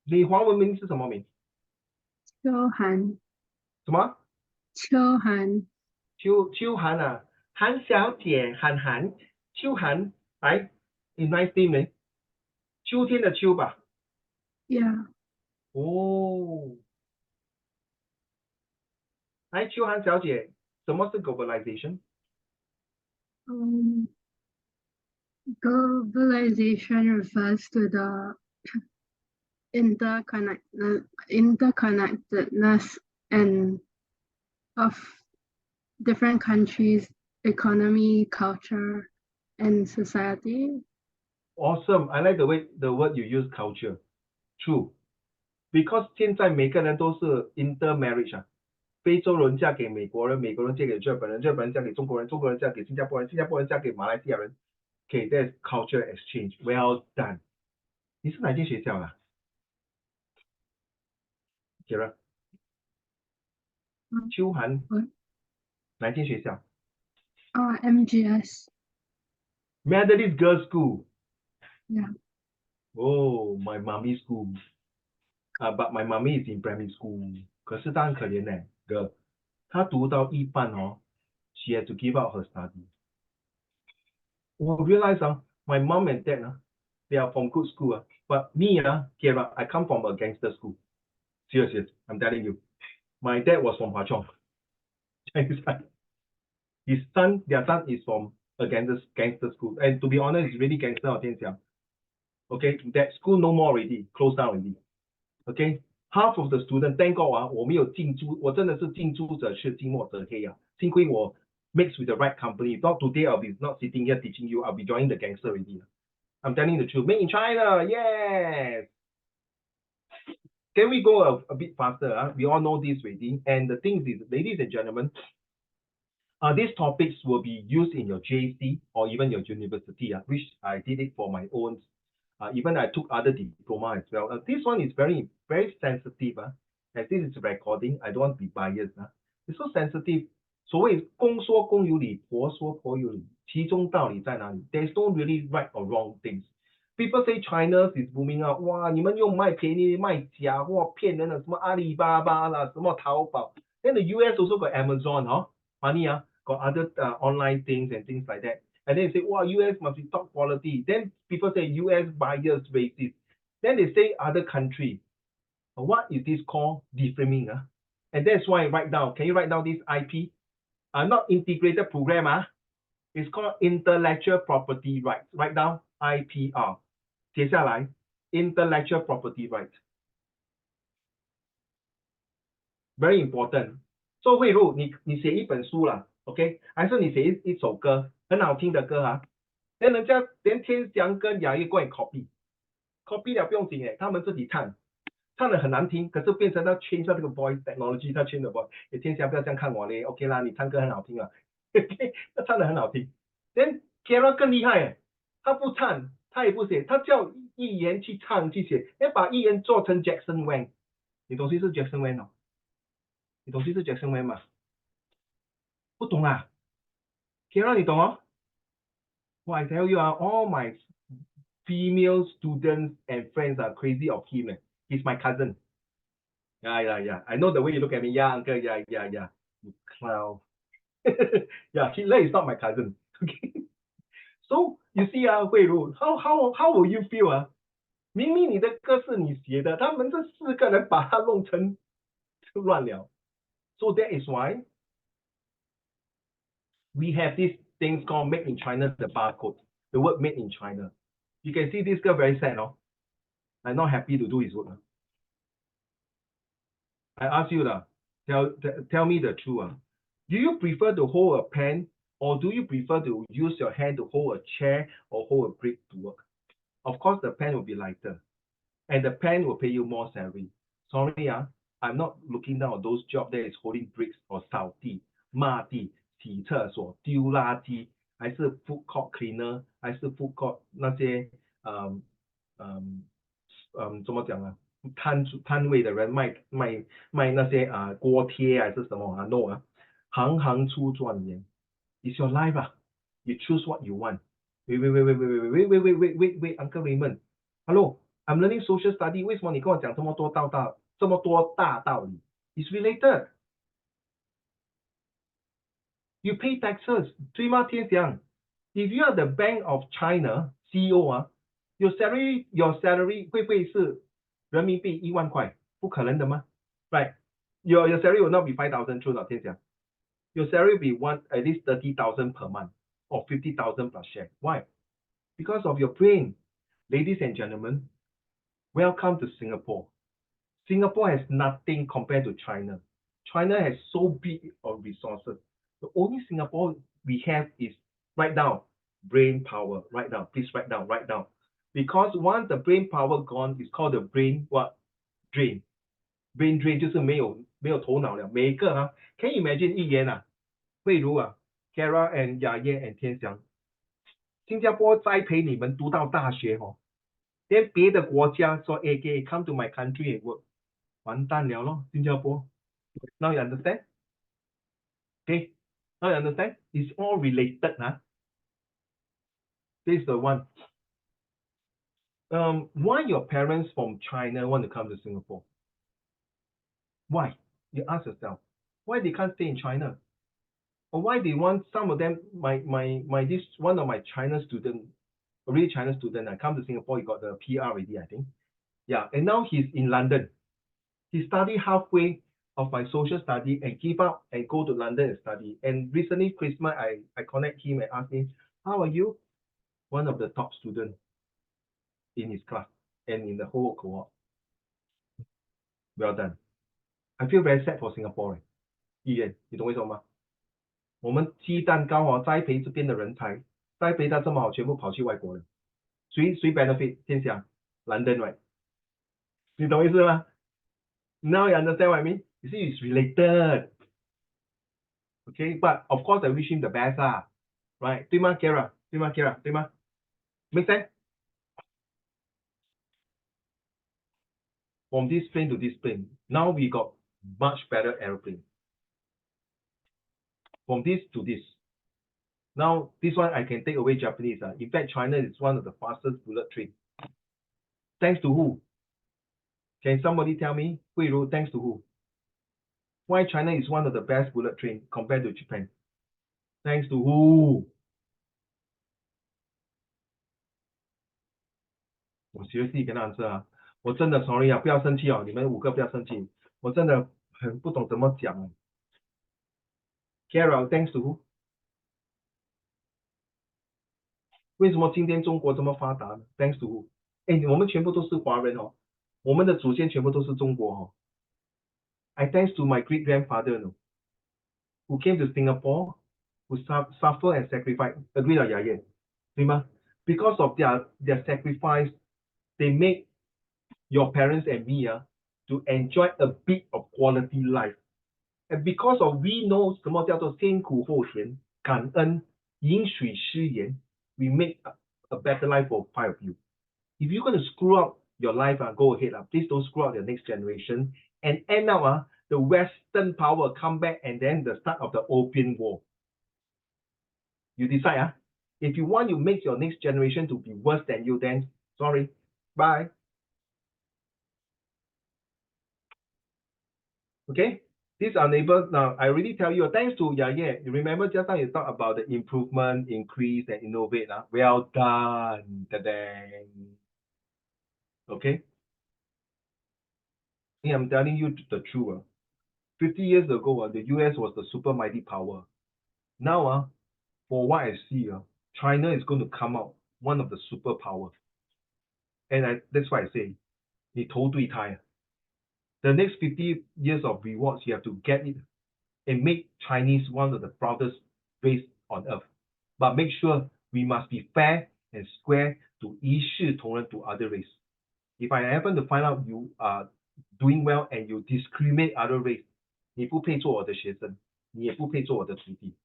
你华文名是什么名？
秋寒。
什么？
秋寒。
秋寒啊，韩小姐，韩，秋寒，来，你 nice name 呢？秋天的秋吧。
Yeah.
哦，来，秋寒小姐，什么是 globalization？
Globalization refers to the interconnectedness and of different countries, economy, culture, and society.
Awesome, I like the word you use culture. True, because 现在每个人都是 intermarriage 啊，非洲人嫁给美国人，美国人嫁给日本人，日本人嫁给中国人，中国人嫁给新加坡人，新加坡人嫁给马来西亚人。Okay, that's culture exchange. Well done. 你是哪间学校啊？Kira，秋寒，哪间学校？
MGS.
Methodist Girls School.
Yeah.
Oh, my mommy school. But my mommy is in primary school. 可是她很可怜呢，girl。她读到一半哦 ，she had to give up her study. 我 realize my mom and dad they are from good school but me Kira, I come from a gangster school. Serious, I'm telling you. My dad was from Hwa Chong. Their son is from a gangster school. And to be honest, it's really gangster 我先讲。Okay, that school no more already, closed down already. Okay, half of the student, thank God 我没有近朱，我真的是近朱者赤，近墨者黑啊。幸亏我 mix with the right company. If not today, I'll be not sitting here teaching you. I'll be joining the gangster already. I'm telling the truth. Made in China, yes. Can we go a bit faster? We all know this already. And the thing is, ladies and gentlemen, these topics will be used in your JC or even your university, which I did it for my own. Even I took other diploma as well. This one is very, very sensitive. As this is recording, I don't want to be biased. It's so sensitive. 所谓公说公有理，婆说婆有理，其中道理在哪里 ？There's no really right or wrong things. People say China is booming up. 哇，你们用卖便宜、卖假货骗人的，什么阿里巴巴啦，什么淘宝。Then the US also got Amazon, money got other online things and things like that. And then they say, wow, US must be top quality. Then people say US bias racist. Then they say other country. What is this called? Defaming. And that's why write down. Can you write down this IP? Not integrated program. It's called intellectual property rights. Write down IPR. 接下来 intellectual property rights. Very important. So 慧茹，你写一本书啦 ，OK？ 还是你写一首歌，很好听的歌那人家连天祥跟雅叶过来 copy 了不用紧他们自己唱得很难听，可是变成他 change 这个 voice technology， 他 change 的 voice。天祥不要这样看我嘞 ，OK 啦，你唱歌很好听他唱得很好听。Then Kara 更厉害他不唱，他也不写，他叫艺言去唱去写，把艺言做成 Jackson Wang。你懂谁是 Jackson Wang 哦？你懂谁是 Jackson Wang 吗？不懂啊 ？Kara 你懂哦？哇 I tell you all my female students and friends are crazy of him. He's my cousin. Yeah. I know the way you look at me. Yeah, uncle. Yeah. You clown. Yeah, Hitler is not my cousin. Okay. So you see, Hui Ru, how will you feel? 明明你的歌是你写的，他们这4个人把它弄成乱了。So that is why we have these things called "Made in China" the barcode. The word "Made in China." You can see this girl very sad, no? I'm not happy to do his work. I ask you, tell me the truth. Do you prefer to hold a pen, or do you prefer to use your hand to hold a chair or hold a brick to work? Of course, the pen will be lighter, and the pen will pay you more salary. Sorry, I'm not looking down on those jobs that is holding bricks or 扫地、抹地、洗厕所、丢垃圾，还是 food court cleaner，还是 food court 那些怎么讲啊？摊位的人卖那些锅贴还是什么？No 行行出状元。It's your life You choose what you want. Wait, Uncle Raymond. Hello, I'm learning social study. 为什么你跟我讲这么多大道理 ？It's related. You pay taxes. 对吗，天祥 ？If you are the Bank of China CEO your salary 会不会是人民币1万块？不可能的吗 ？Right? Your salary will not be 5,000 true 天祥。Your salary will be at least 30,000 per month or 50,000 plus share. Why? Because of your brain. Ladies and gentlemen, welcome to Singapore. Singapore has nothing compared to China. China has so big of resources. The only Singapore we have is right now, brain power. Right now, please write down, right now. Because once the brain power gone, it's called the brain what? Drain. Brain drain 就是没有头脑了。每一个can you imagine 一言慧茹Kara and 雅燕 and 天祥，新加坡栽培你们读到大学连别的国家说come to my country and work， 完蛋了咯，新加坡。Now you understand? Okay, now you understand? It's all related This is the one. Why your parents from China want to come to Singapore? Why? You ask yourself. Why they can't stay in China? Or why they want some of them? This one of my China student, a really China student, I come to Singapore. He got the PR already, I think. Yeah, and now he's in London. He studied halfway of my social study and give up and go to London and study. And recently Christmas, I connect him and ask him, how are you? One of the top students in his class and in the whole cohort. Well done. I feel very sad for Singapore. 议员，你懂为什么吗？我们鸡蛋糕栽培这边的人才，栽培他这么好，全部跑去外国了。谁 benefit 天下 London right？ 你懂意思吗？ Now you understand what I mean? You see, it's related. Okay, but of course I wish him the best right? 对吗 Kara？ 对吗 Kara？ 对吗 ？Make sense? From this plane to this plane, now we got much better airplane. From this to this. Now, this one I can take away Japanese. In fact, China is one of the fastest bullet train. Thanks to who? Can somebody tell me? Hui Ru, thanks to who? Why China is one of the best bullet train compared to Japan? Thanks to who? 我 seriously cannot answer 我真的 sorry 不要生气你们5个不要生气，我真的很不懂怎么讲Carol, thanks to who? 为什么今天中国这么发达呢 ？Thanks to who? 我们全部都是华人我们的祖先全部都是中国I thanks to my great grandfather who came to Singapore, who suffer and sacrifice. Agree 雅燕，对吗 ？Because of their sacrifice, they make your parents and me to enjoy a bit of quality life. And because of we know 什么叫做先苦后甜，感恩，饮水思源 we make a better life for 5 of you. If you're going to screw up your life, go ahead. Please don't screw up your next generation. And end up, the Western power come back and then the start of the Opium War. You decide. If you want to make your next generation to be worse than you, then sorry. Bye. Okay? This enables now. I already tell you. Thanks to Yaye. You remember just now you talked about the improvement, increase, and innovate. Well done. Ta-dang. Okay. I'm telling you the truth. 50 years ago, the US was the super mighty power. Now, for what I see, China is going to come out one of the superpowers. And that's why I say, 你投对胎. The next 50 years of rewards, you have to get it and make Chinese one of the proudest race on earth. But make sure we must be fair and square to 一视同仁 to other race. If I happen to find out you are doing well and you discriminate other race, 你不配做我的学生，你也不配做我的徒弟。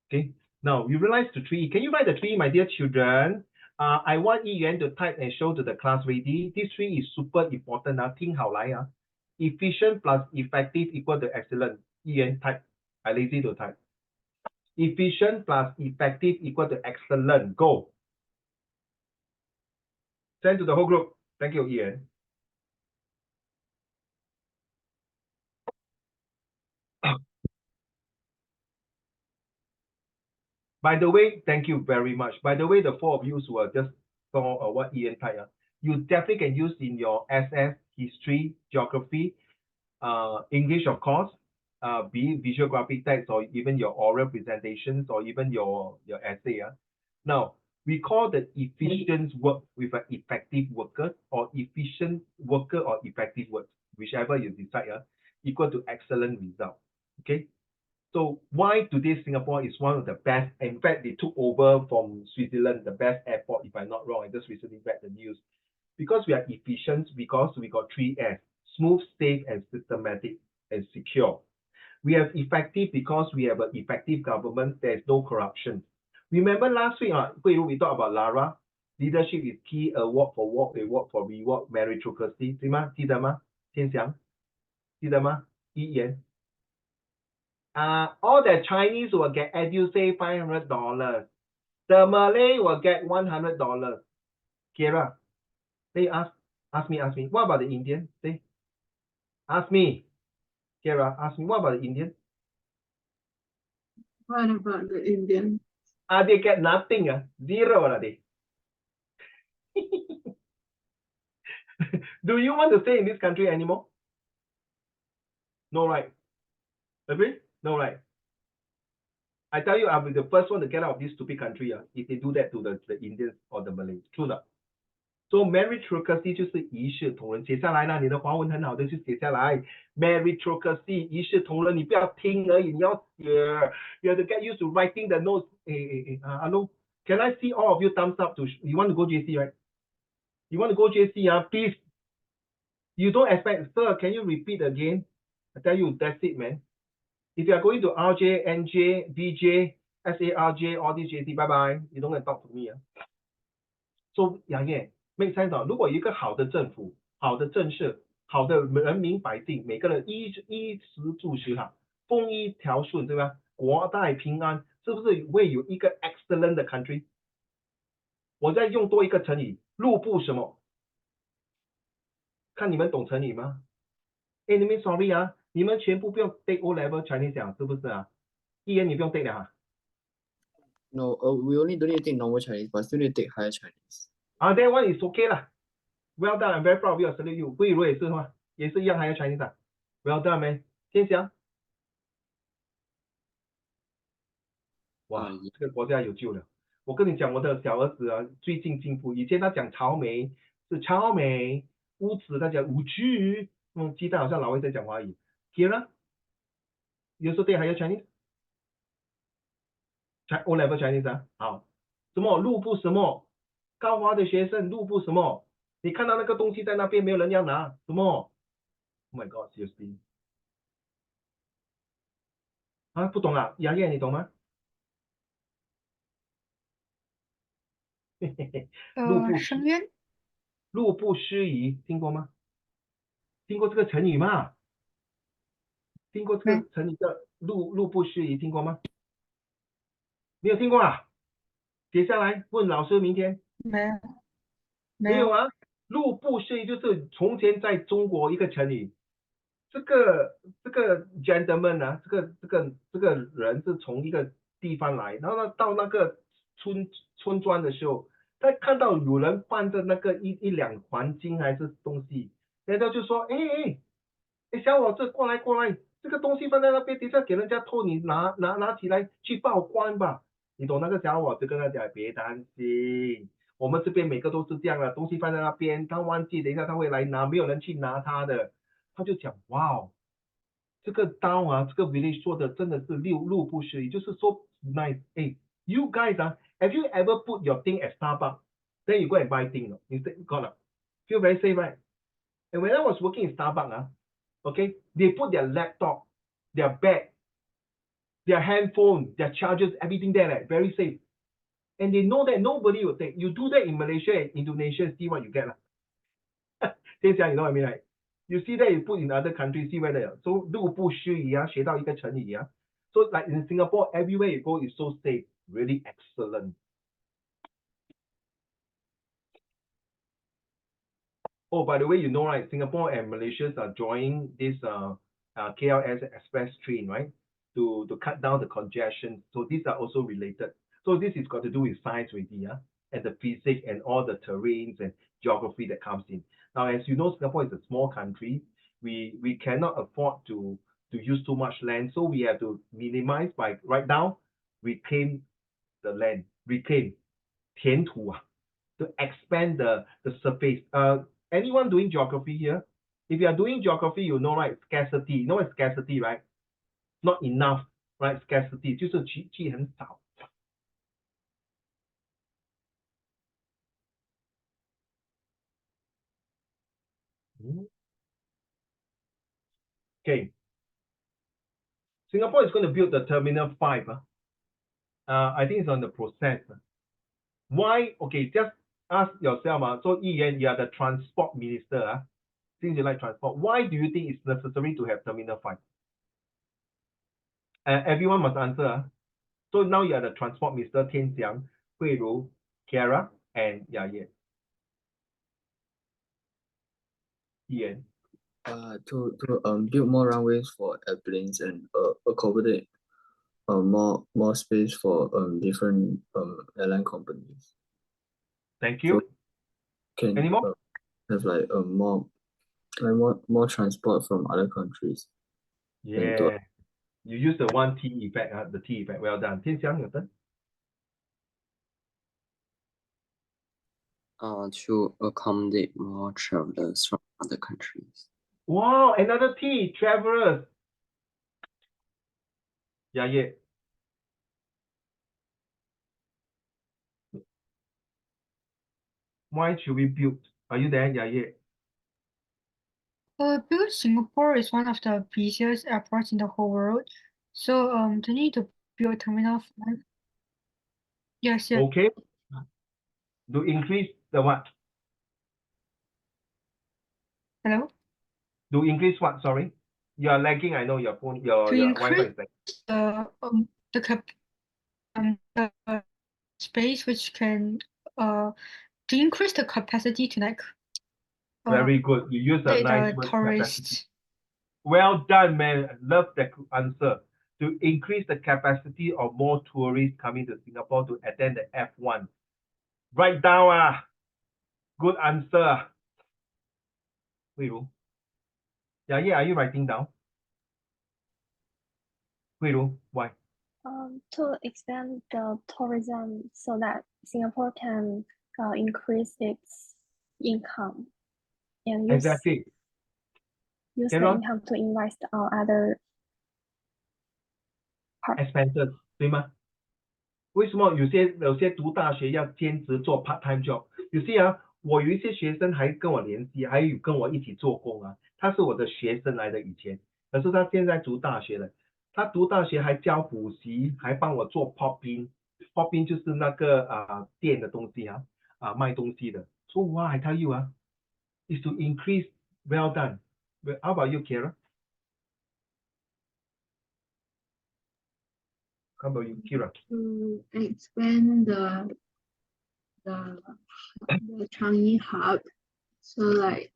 Okay, now we realize the tree. Can you write the tree, my dear children? I want Yi Yuan to type and show to the class ready. This tree is super important. 听好来啊。Efficient plus effective equal to excellent. Yi Yuan type. I lazy to type. Efficient plus effective equal to excellent. Go. Send to the whole group. Thank you, Yi Yuan. By the way, thank you very much. By the way, the four of you who are just saw what Ian typed, you definitely can use in your SS, history, geography, English, of course, be it visual graphic text or even your oral presentations or even your essay. Now, we call the efficient work with an effective worker or efficient worker or effective work, whichever you decide, equal to excellent result. Okay. So why today Singapore is one of the best? In fact, they took over from Switzerland, the best airport, if I'm not wrong. I just recently read the news. Because we are efficient, because we got 3S, smooth, safe, and systematic, and secure. We have effective because we have an effective government. There's no corruption. Remember last week, we talked about Lara. Leadership is key, award for reward, meritocracy. 对吗？记得吗？天祥？记得吗？一言？all the Chinese will get EduSave $500. The Malay will get $100. Kira, they ask me. What about the Indian? Say, ask me. Kira, ask me. What about the Indian?
What about the Indian?
They get nothing. Zero already. Do you want to stay in this country anymore? No, right? Agree? No, right? I tell you, I'll be the first one to get out of this stupid country if they do that to the Indians or the Malays. True 的。So meritocracy 就是一视同仁，写下来啦，你的华文很好的就写下来。Meritocracy 一视同仁，你不要听而已，你要写。You have to get used to writing the notes. Hello, can I see all of you thumbs up to? You want to go JC, right? You want to go JC, please. You don't expect, sir, can you repeat again? I tell you, that's it, man. If you are going to RJ, NJ, BJ, SARJ, all these JC, bye-bye. You don't want to talk to me. So, make sense 如果一个好的政府、好的政策、好的人民百姓，每个人衣食住行风衣条顺，对吧？国泰平安，是不是会有一个 excellent 的 country？ 我再用多一个成语，路不什么？看你们懂成语吗？你们 sorry 你们全部不用 take O level Chinese 讲，是不是一言你不用 take 了
No, we only don't need to take normal Chinese, but still need to take higher Chinese.
that one is okay 啦。Well done, I'm very proud of you, salute you. 慧茹也是吗？也是一样，还有 Chinese Well done, man. 天祥。哇，这个国家有救了。我跟你讲，我的小儿子最近进步。以前他讲草莓是草莓，屋子他讲无趣，鸡蛋好像老外在讲华语。Kira, you also take higher Chinese? O level Chinese 好。什么路不什么？高华的学生路不什么？你看到那个东西在那边，没有人要拿，什么 ？Oh my God, seriously？ 不懂杨艳，你懂吗？
深渊。
路不拾遗，听过吗？听过这个成语吗？听过这个成语叫路不拾遗，听过吗？没有听过写下来问老师明天。没有路不拾遗就是从前在中国一个成语，这个 gentleman 啊，这个人是从一个地方来，然后呢到那个村庄的时候，他看到有人放着那个一两黄金还是东西，然后就说，哎，小伙子过来过来，这个东西放在那边，等下给人家偷，你拿起来去报官吧。你懂那个小伙子跟他讲，别担心，我们这边每个都是这样的，东西放在那边，他忘记，等一下他会来拿，没有人去拿他的。他就讲，哇哦，这个刀啊，这个 village 做的真的是六路不拾遗，就是说 nice。哎，you guys 啊，have you ever put your thing at Starbucks? Then you go and buy thing, no? You say, got it. Feel very safe, right? And when I was working in Starbucks, okay, they put their laptop, their bag, their handphone, their chargers, everything there, like, very safe. And they know that nobody will take. You do that in Malaysia and Indonesia, see what you get. You know what I mean, right? You see that you put in other countries, see whether so 路不拾遗啊，学到一个成语啊。So like in Singapore, everywhere you go is so safe, really excellent. Oh, by the way, you know, right? Singapore and Malaysia are joining this KLS express train, right? To cut down the congestion. So these are also related. So this is got to do with science already, yeah, and the physics and all the terrains and geography that comes in. Now, as you know, Singapore is a small country. We cannot afford to use too much land, so we have to minimize by right now reclaim the land, reclaim 填土啊 to expand the surface. Anyone doing geography here? If you are doing geography, you know, right? Scarcity. You know what scarcity, right? Not enough, right? Scarcity 就是气很少。Okay. Singapore is going to build the Terminal 5. I think it's on the process. Why? Okay, just ask yourself. So, Ian, you are the transport minister. Since you like transport, why do you think it's necessary to have Terminal 5? Everyone must answer. So now you are the transport minister, Tian Xiang, Hui Ru, Kiara, and Ye. Ian.
To build more runways for airplanes and accommodate more space for different airline companies.
Thank you.
So can
Any more?
have like more transport from other countries.
Yeah. You use the one T effect, the T effect. Well done. Tian Xiang, your turn.
To accommodate more travelers from other countries.
Wow, another T, travelers. Yeah. Why should we build? Are you there? Yeah.
Because Singapore is one of the busiest airports in the whole world, so they need to build Terminal 5. Yes.
Okay. To increase the what?
Hello?
To increase what? Sorry. You are lagging. I know your phone, your Wi-Fi is lagging.
The space which can to increase the capacity to like
Very good. You use a nice word, capacity.
tourists.
Well done, man. I love that answer. To increase the capacity of more tourists coming to Singapore to attend the F1. Write down. Good answer. Hui Ru. Yeah, are you writing down? Hui Ru, why?
To expand the tourism so that Singapore can increase its income and use
Exactly.
the
Carry on.
income to invest on other parts.
Expenses, 对吗？为什么有些读大学要兼职做 part time job？有些我有一些学生还跟我联系，还有跟我一起做工啊。他是我的学生来的以前，可是他现在读大学了。他读大学还教补习，还帮我做 pop in 就是那个店的东西卖东西的。So why I tell you is to increase. Well done. How about you, Kira? How about you, Kira?
To expand the Changi hub, so like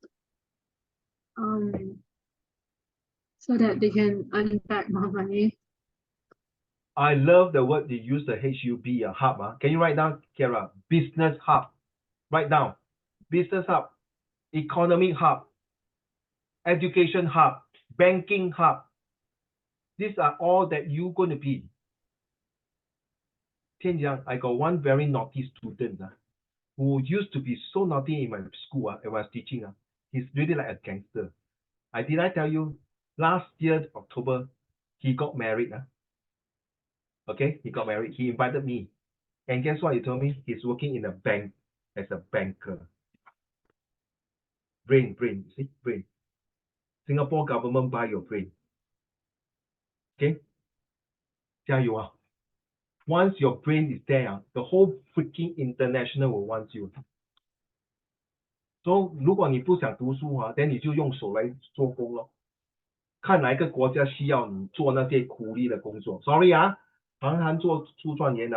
so that they can earn back more money.
I love the word they use, the HUB, hub. Can you write down, Kara? Business hub. Write down. Business hub, economic hub, education hub, banking hub. These are all that you're going to be. Tianjiang, I got one very naughty student who used to be so naughty in my school when I was teaching. He's really like a gangster. Did I tell you, last year, October, he got married. Okay, he got married. He invited me. And guess what he told me? He's working in a bank as a banker. Brain, see, brain. Singapore government buy your brain. Okay? 加油啊! Once your brain is there, the whole freaking international will want you. So 如果你不想读书then 你就用手来做工咯。看哪一个国家需要你做那些苦力的工作。Sorry 行行做出状元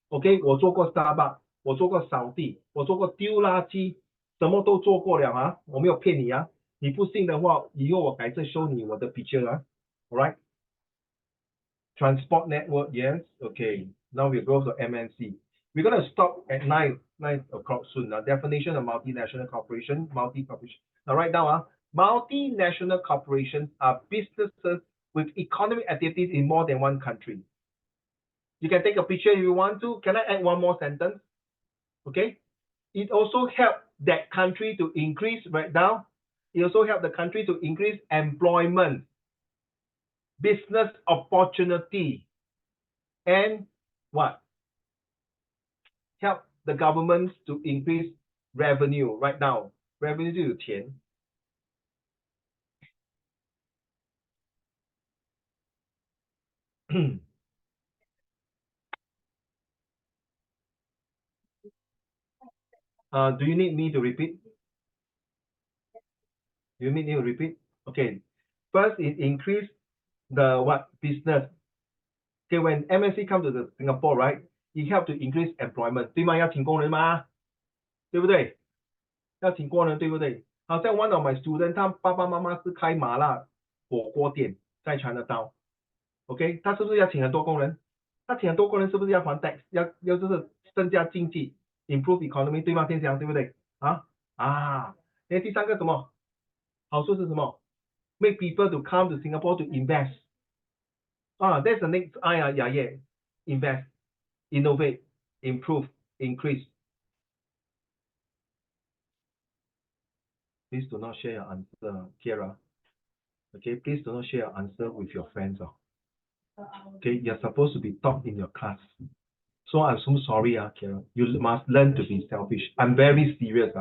OK， 我做过 Starbucks， 我做过扫地，我做过丢垃圾，什么都做过了我没有骗你你不信的话，以后我改次 show 你我的 picture Alright. Transport network, yes. Okay. Now we go to MNC. We're going to stop at 9 o'clock soon. Definition of multinational corporation, multi-corporation. Now write down multinational corporations are businesses with economic activities in more than one country. You can take a picture if you want to. Can I add one more sentence? Okay. It also helps that country to increase, write down. It also helps the country to increase employment, business opportunity, and what? Help the governments to increase revenue. Right now, revenue 就有钱。Do you need me to repeat? Do you need me to repeat? Okay. First, it increase the what business. Okay, when MNC come to the Singapore, right? It help to increase employment. 对吗？要请工人吗？对不对？要请工人，对不对？好像 one of my student， 他爸爸妈妈是开麻辣火锅店，在 Chinatown。OK， 他是不是要请很多工人？他请很多工人是不是要还 tax？ 要就是增加经济 ，improve economy， 对吗？天祥，对不对？那第三个什么？好处是什么 ？Make people to come to Singapore to invest。That's the next I yeah. Invest, innovate, improve, increase. Please do not share your answer, Kira. Okay, please do not share your answer with your friends. Okay, you're supposed to be top in your class. So I'm so sorry, Kira. You must learn to be selfish. I'm very serious.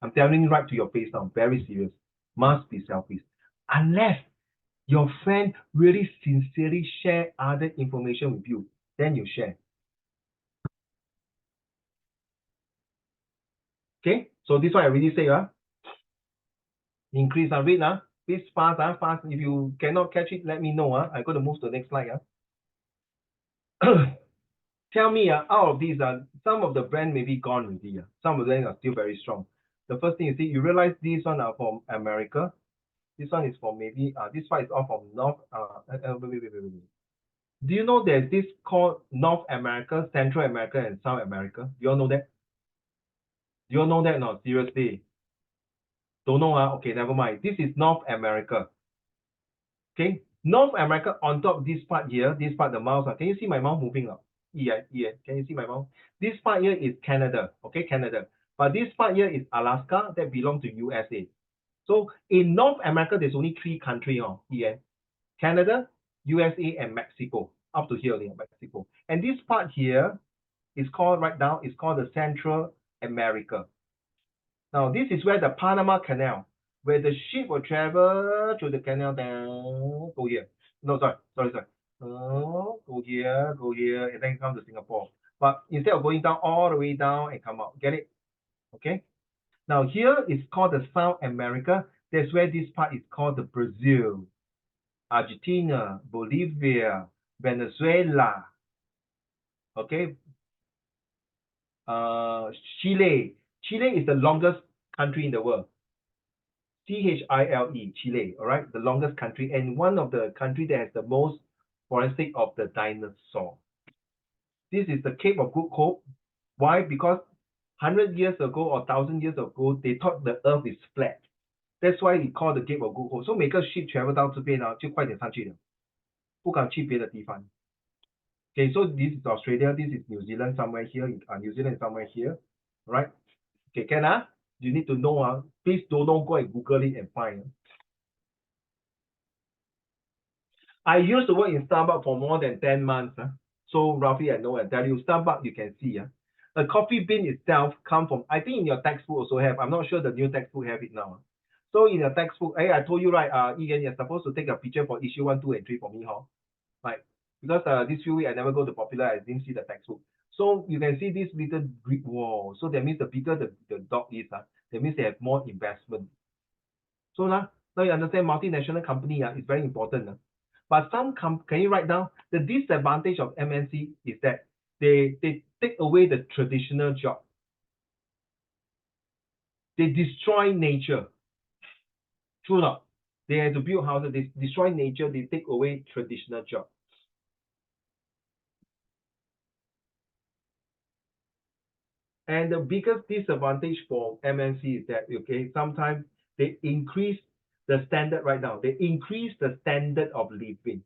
I'm telling you right to your face now, very serious. Must be selfish. Unless your friend really sincerely share other information with you, then you share. Okay, so this one I already say, increase read, please fast, fast. If you cannot catch it, let me know. I'm going to move to the next slide. Tell me, out of these, some of the brand may be gone already. Some of them are still very strong. The first thing you see, you realize these one are from America. This one is from maybe, this one is all from North, wait. Do you know there's this called North America, Central America, and South America? Do you all know that? Do you all know that? No, seriously. Don't know, okay, never mind. This is North America. Okay, North America on top this part here, this part, the mouse. Can you see my mouse moving up? Yeah. Can you see my mouse? This part here is Canada. Okay, Canada. But this part here is Alaska that belongs to USA. So in North America, there's only 3 countries here. Canada, USA, and Mexico. Up to here, Mexico. And this part here is called, right now, is called the Central America. Now, this is where the Panama Canal, where the ship will travel to the canal down, go here. No, sorry. Go here, and then come to Singapore. But instead of going down all the way down and come out, get it? Okay. Now, here is called the South America. That's where this part is called the Brazil, Argentina, Bolivia, Venezuela. Okay. Chile. Chile is the longest country in the world. Chile, Chile, all right, the longest country, and one of the country that has the most forensic of the dinosaur. This is the Cape of Good Hope. Why? Because 100 years ago or 1,000 years ago, they thought the earth is flat. That's why it's called the Cape of Good Hope. So 每个 ship travel 到这边啊，就快点上去了，不敢去别的地方。Okay, so this is Australia, this is New Zealand, somewhere here. New Zealand is somewhere here, right? Okay, can you need to know please don't go and Google it and find. I used to work in Starbucks for more than 10 months. So roughly I know and tell you, Starbucks you can see. A coffee bean itself come from, I think in your textbook also have, I'm not sure the new textbook have it now. So in your textbook, I told you right, Ian, you're supposed to take a picture for issue 1, 2, and 3 for me, right? Because this few weeks I never go to Popular, I didn't see the textbook. So you can see this little brick wall. So that means the bigger the dog is, that means they have more investment. So now you understand multinational company is very important. But can you write down the disadvantage of MNC is that they take away the traditional job. They destroy nature. True or not? They have to build houses, they destroy nature, they take away traditional jobs. And the biggest disadvantage for MNC is that, okay, sometimes they increase the standard right now. They increase the standard of living.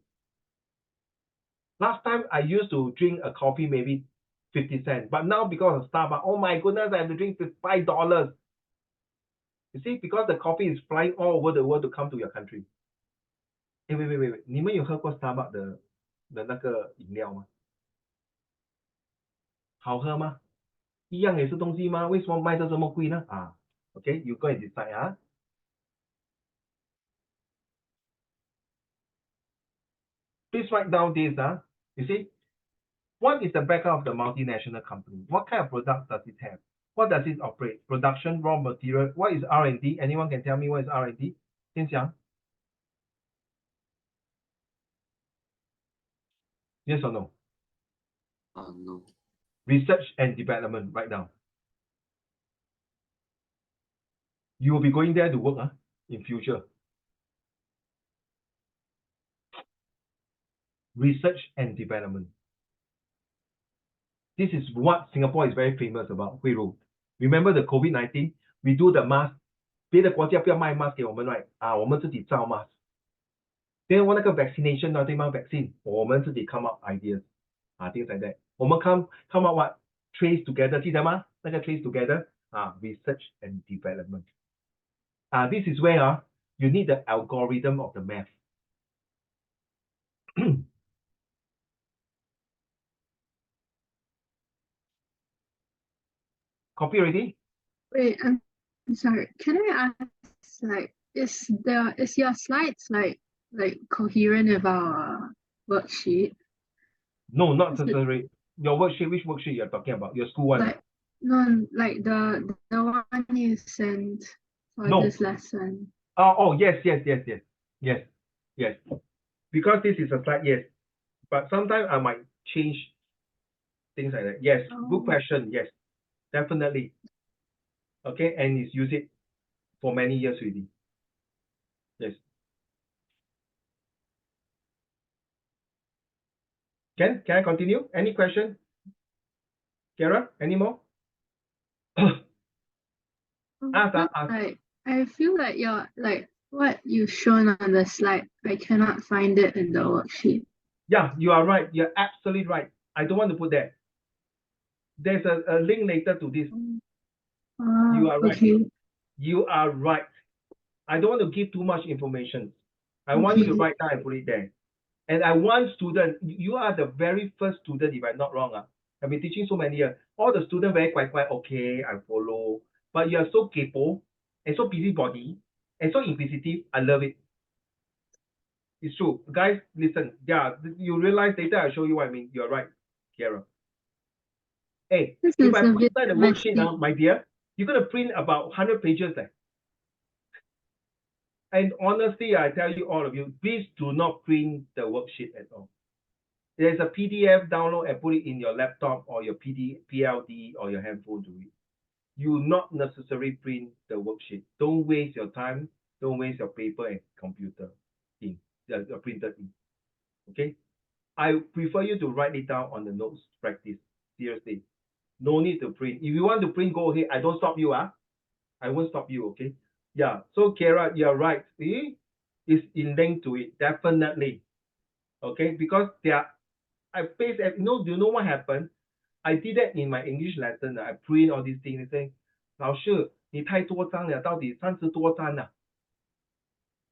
Last time I used to drink a coffee maybe 50 cents, but now because of Starbucks, oh my goodness, I have to drink $5. You see, because the coffee is flying all over the world to come to your country. Hey, wait. 你们有喝过 Starbucks 的那个饮料吗？好喝吗？一样也是东西吗？为什么卖得这么贵呢？Okay, you go and decide. Please write down this. You see, what is the background of the multinational company? What kind of product does it have? What does it operate? Production, raw material. What is R&D? Anyone can tell me what is R&D? 先讲 Yes or no?
No.
Research and development, write down. You will be going there to work in future. Research and development. This is what Singapore is very famous about. Remember the COVID-19? We do the mask. 别的国家不要卖 mask 给我们 right? 我们自己造 mask. Then 那个 vaccination 对吗 vaccine 我们自己 come up ideas. Things like that. 我们 come up what? Trace together 记得吗？那个 trace together. Research and development. This is where you need the algorithm of the math. Copy already?
Wait, I'm sorry. Can I ask, like, is your slides like coherent with our worksheet?
No, not necessarily. Your worksheet, which worksheet you're talking about? Your school one?
Like, no, like the one you sent for this lesson.
Yes. Because this is a slide, yes. But sometimes I might change things like that. Yes, good question. Yes, definitely. Okay, and it's used it for many years already. Yes. Can I continue? Any question? Kara, any more? Ask.
I feel like what you've shown on the slide, I cannot find it in the worksheet.
Yeah, you are right. You're absolutely right. I don't want to put that. There's a link later to this. You are right.
Okay.
You are right. I don't want to give too much information. I want you to write down and put it there. And I want students, you are the very first student, if I'm not wrong. I've been teaching so many years. All the students very quite, okay, I follow. But you are so capable and so busybody and so inquisitive. I love it. It's true. Guys, listen. Yeah, you realize later I show you what I mean. You're right, Kiara. Hey, if I put inside the worksheet now, my dear, you're going to print about 100 pages there. And honestly, I tell you all of you, please do not print the worksheet at all. There's a PDF, download and put it in your laptop or your PLD or your handphone to read. You not necessarily print the worksheet. Don't waste your time. Don't waste your paper and computer ink, your printed ink. Okay? I prefer you to write it down on the notes practice. Seriously. No need to print. If you want to print, go ahead. I don't stop you, I won't stop you, okay? Yeah. So Kara, you're right. See? It's in link to it, definitely. Okay, because I face do you know what happened? I did that in my English lesson. I print all these things and say, 老师，你太多张了，到底30多张了。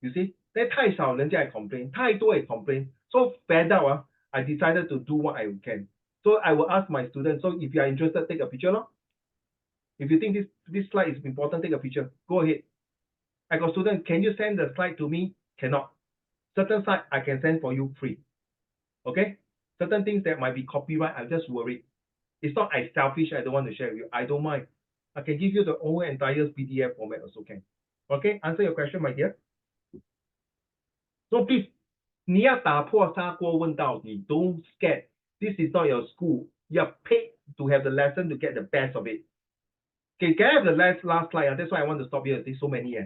You see, that 太少，人家也 complain， 太多也 complain. So fed up, I decided to do what I can. So I will ask my students, so if you are interested, take a picture. If you think this slide is important, take a picture. Go ahead. I got students, can you send the slide to me? Cannot. Certain slide I can send for you free. Okay? Certain things that might be copyright, I'm just worried. It's not I selfish, I don't want to share with you. I don't mind. I can give you the whole entire PDF format also can. Okay? Answer your question, my dear. So please, 你要打破砂锅问到底. Don't scared. This is not your school. You're paid to have the lesson to get the best of it. Okay, can I have the last slide? That's why I want to stop here. There's so many.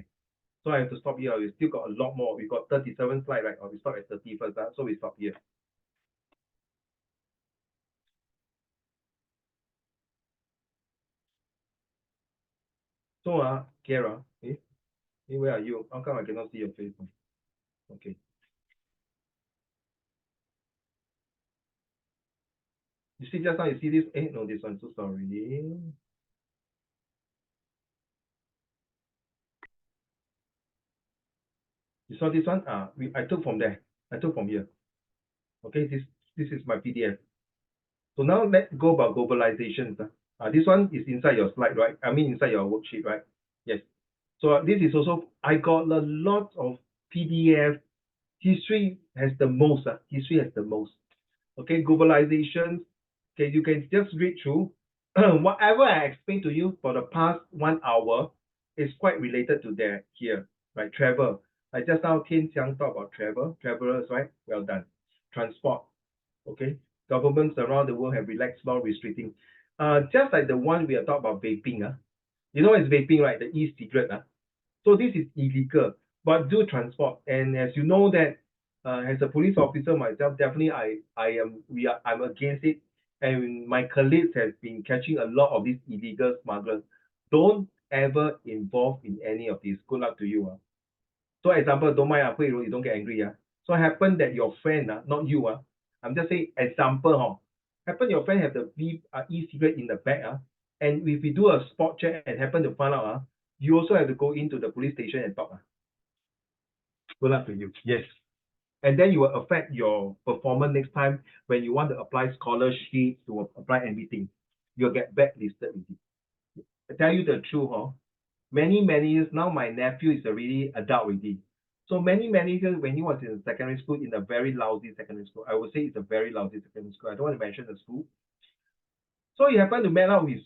So I have to stop here. We still got a lot more. We got 37 slides, right? Or we stop at 31st. So we stop here. So Kara, where are you? How come I cannot see your face? Okay. You see just now, you see this? No, this one. So sorry. You saw this one? I took from there. I took from here. Okay, this is my PDF. So now let's go about globalization. This one is inside your slide, right? I mean inside your worksheet, right? Yes. So this is also, I got a lot of PDF. History has the most. History has the most. Okay, globalization. Okay, you can just read through. Whatever I explained to you for the past 1 hour is quite related to there here, right? Travel. I just now Tian Xiang talk about travel, travelers, right? Well done. Transport. Okay. Governments around the world have relaxed law restricting. Just like the one we are talking about vaping. You know it's vaping, right? The e-cigarette. So this is illegal, but do transport. And as you know that as a police officer myself, definitely I'm against it. And my colleagues have been catching a lot of these illegal smugglers. Don't ever involve in any of this. Good luck to you. So example, don't mind, Hui Ru, you don't get angry. So it happened that your friend, not you. I'm just saying example. Happen your friend have the e-cigarette in the bag. And if we do a spot check and happen to find out, you also have to go into the police station and talk. Good luck to you. Yes. And then you will affect your performance next time when you want to apply scholarship, to apply anything. You'll get blacklisted. I tell you the truth, many years now, my nephew is already adult already. So many years when he was in secondary school, in a very lousy secondary school, I would say it's a very lousy secondary school. I don't want to mention the school. So he happened to meet up with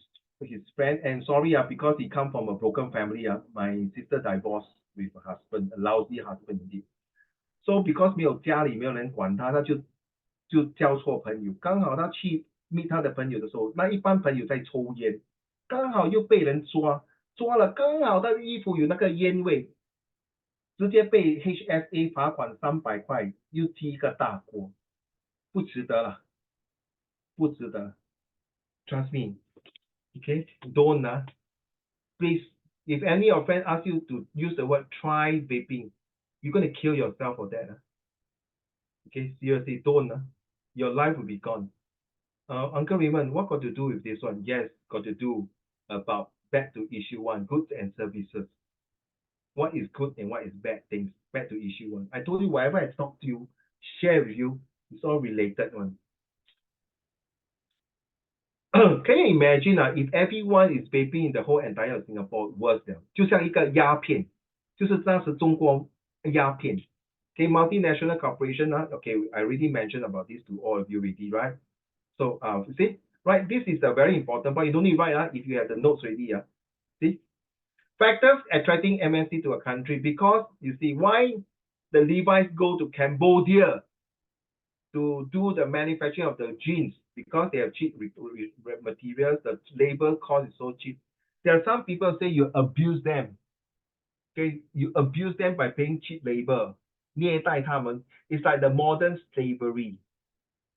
his friend, and sorry, because he come from a broken family, my sister divorced with a husband, a lousy husband indeed. So because 没有家里没有人管他，他就交错朋友。刚好他去 meet 他的朋友的时候，那一般朋友在抽烟，刚好又被人抓了，刚好他的衣服有那个烟味，直接被 HSA 罚款300块，又踢一个大锅，不值得了，不值得。Trust me, okay? Don't please. If any of friends ask you to use the word try vaping, you're going to kill yourself for that. Okay, seriously, don't. Your life will be gone. Uncle Raymond, what got to do with this one? Yes, got to do about back to issue 1, goods and services. What is good and what is bad things? Back to issue 1. I told you whatever I talked to you, share with you, it's all related one. Can you imagine if everyone is vaping in the whole entire Singapore, worse than 就像一个鸦片，就是当时中国鸦片。Okay, multinational corporation. Okay, I already mentioned about this to all of you already, right? So see, right, this is a very important point. You don't need to write if you have the notes already. See, factors attracting MNC to a country, because you see why the Levi's go to Cambodia to do the manufacturing of the jeans, because they have cheap materials. The labor cost is so cheap. There are some people say you abuse them. Okay, you abuse them by paying cheap labor. 虐待他们. It's like the modern slavery.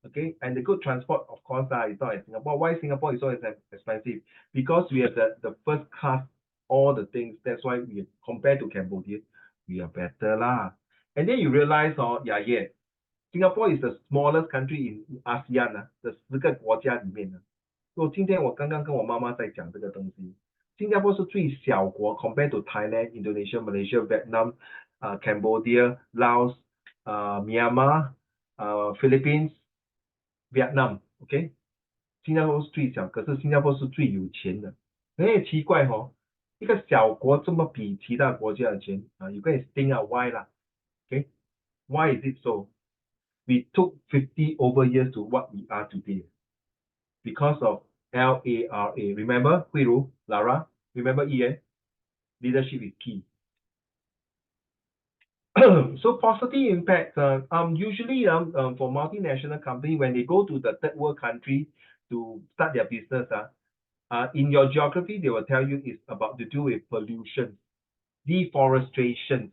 Okay, and the good transport, of course, is not in Singapore. Why Singapore is so expensive? Because we have the first class, all the things. That's why we, compared to Cambodia, we are better lah. And then you realize, Singapore is the smallest country in ASEAN 的10个国家里面呢。所以今天我刚刚跟我妈妈在讲这个东西。新加坡是最小国 compared to Thailand, Indonesia, Malaysia, Vietnam, Cambodia, Laos, Myanmar, Philippines, Vietnam, OK? 新加坡是最小，可是新加坡是最有钱的。很奇怪一个小国这么比其他国家的钱you can think out why 啦 OK? Why is it so? We took 50 over years to what we are today because of LARA. Remember, Hui Ru, Lara? Remember Ian? Leadership is key. So positive impact, usually for multinational company, when they go to the third world country to start their business, in your geography, they will tell you it's about to do with pollution, deforestation,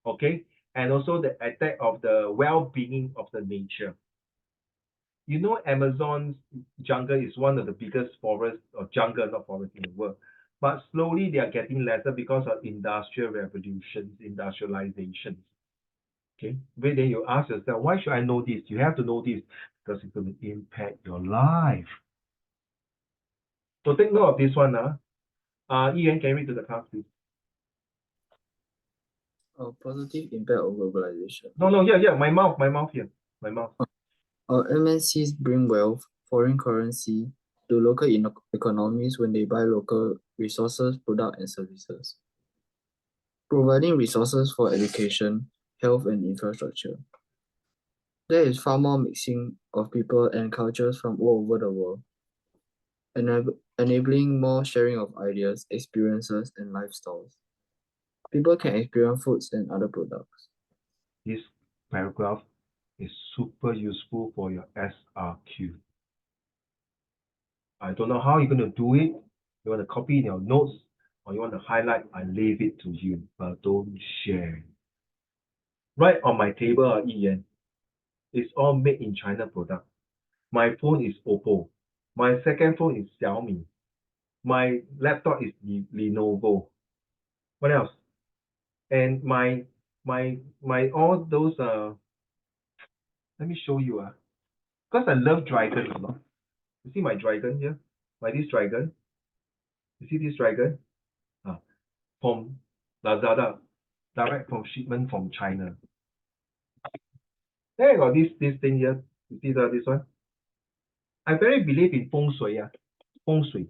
okay? And also the attack of the well-being of the nature. You know, Amazon's jungle is one of the biggest forests or jungle, not forest in the world. But slowly they are getting lesser because of industrial revolutions, industrializations. Okay, but then you ask yourself, why should I know this? You have to know this because it's going to impact your life. So take note of this one. Ian, can you read to the class, please?
Positive impact of globalization.
No, my mouth here. My mouth.
MNCs bring wealth, foreign currency to local economies when they buy local resources, products, and services, providing resources for education, health, and infrastructure. There is far more mixing of people and cultures from all over the world, enabling more sharing of ideas, experiences, and lifestyles. People can experience foods and other products.
This paragraph is super useful for your SRQ. I don't know how you're going to do it. You want to copy in your notes or you want to highlight, I leave it to you, but don't share. Right on my table, Ian, it's all made in China product. My phone is Oppo. My second phone is Xiaomi. My laptop is Lenovo. What else? And my all those let me show you because I love dragon a lot. You see my dragon here? This dragon. You see this dragon? From Lazada, direct from shipment from China. Then I got this thing here. You see this one? I very believe in feng shui. Feng shui.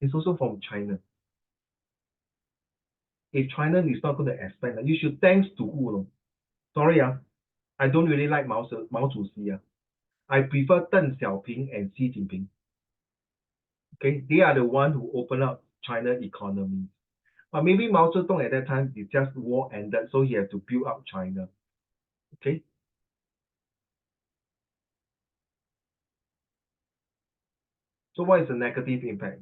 It's also from China. If China is not going to expand, you should thanks to who? No? Sorry, I don't really like Mao Zedong. I prefer Deng Xiaoping and Xi Jinping. Okay, they are the ones who open up China economy. But maybe Mao Zedong at that time, it's just war ended, so he had to build up China. Okay. So what is the negative impact?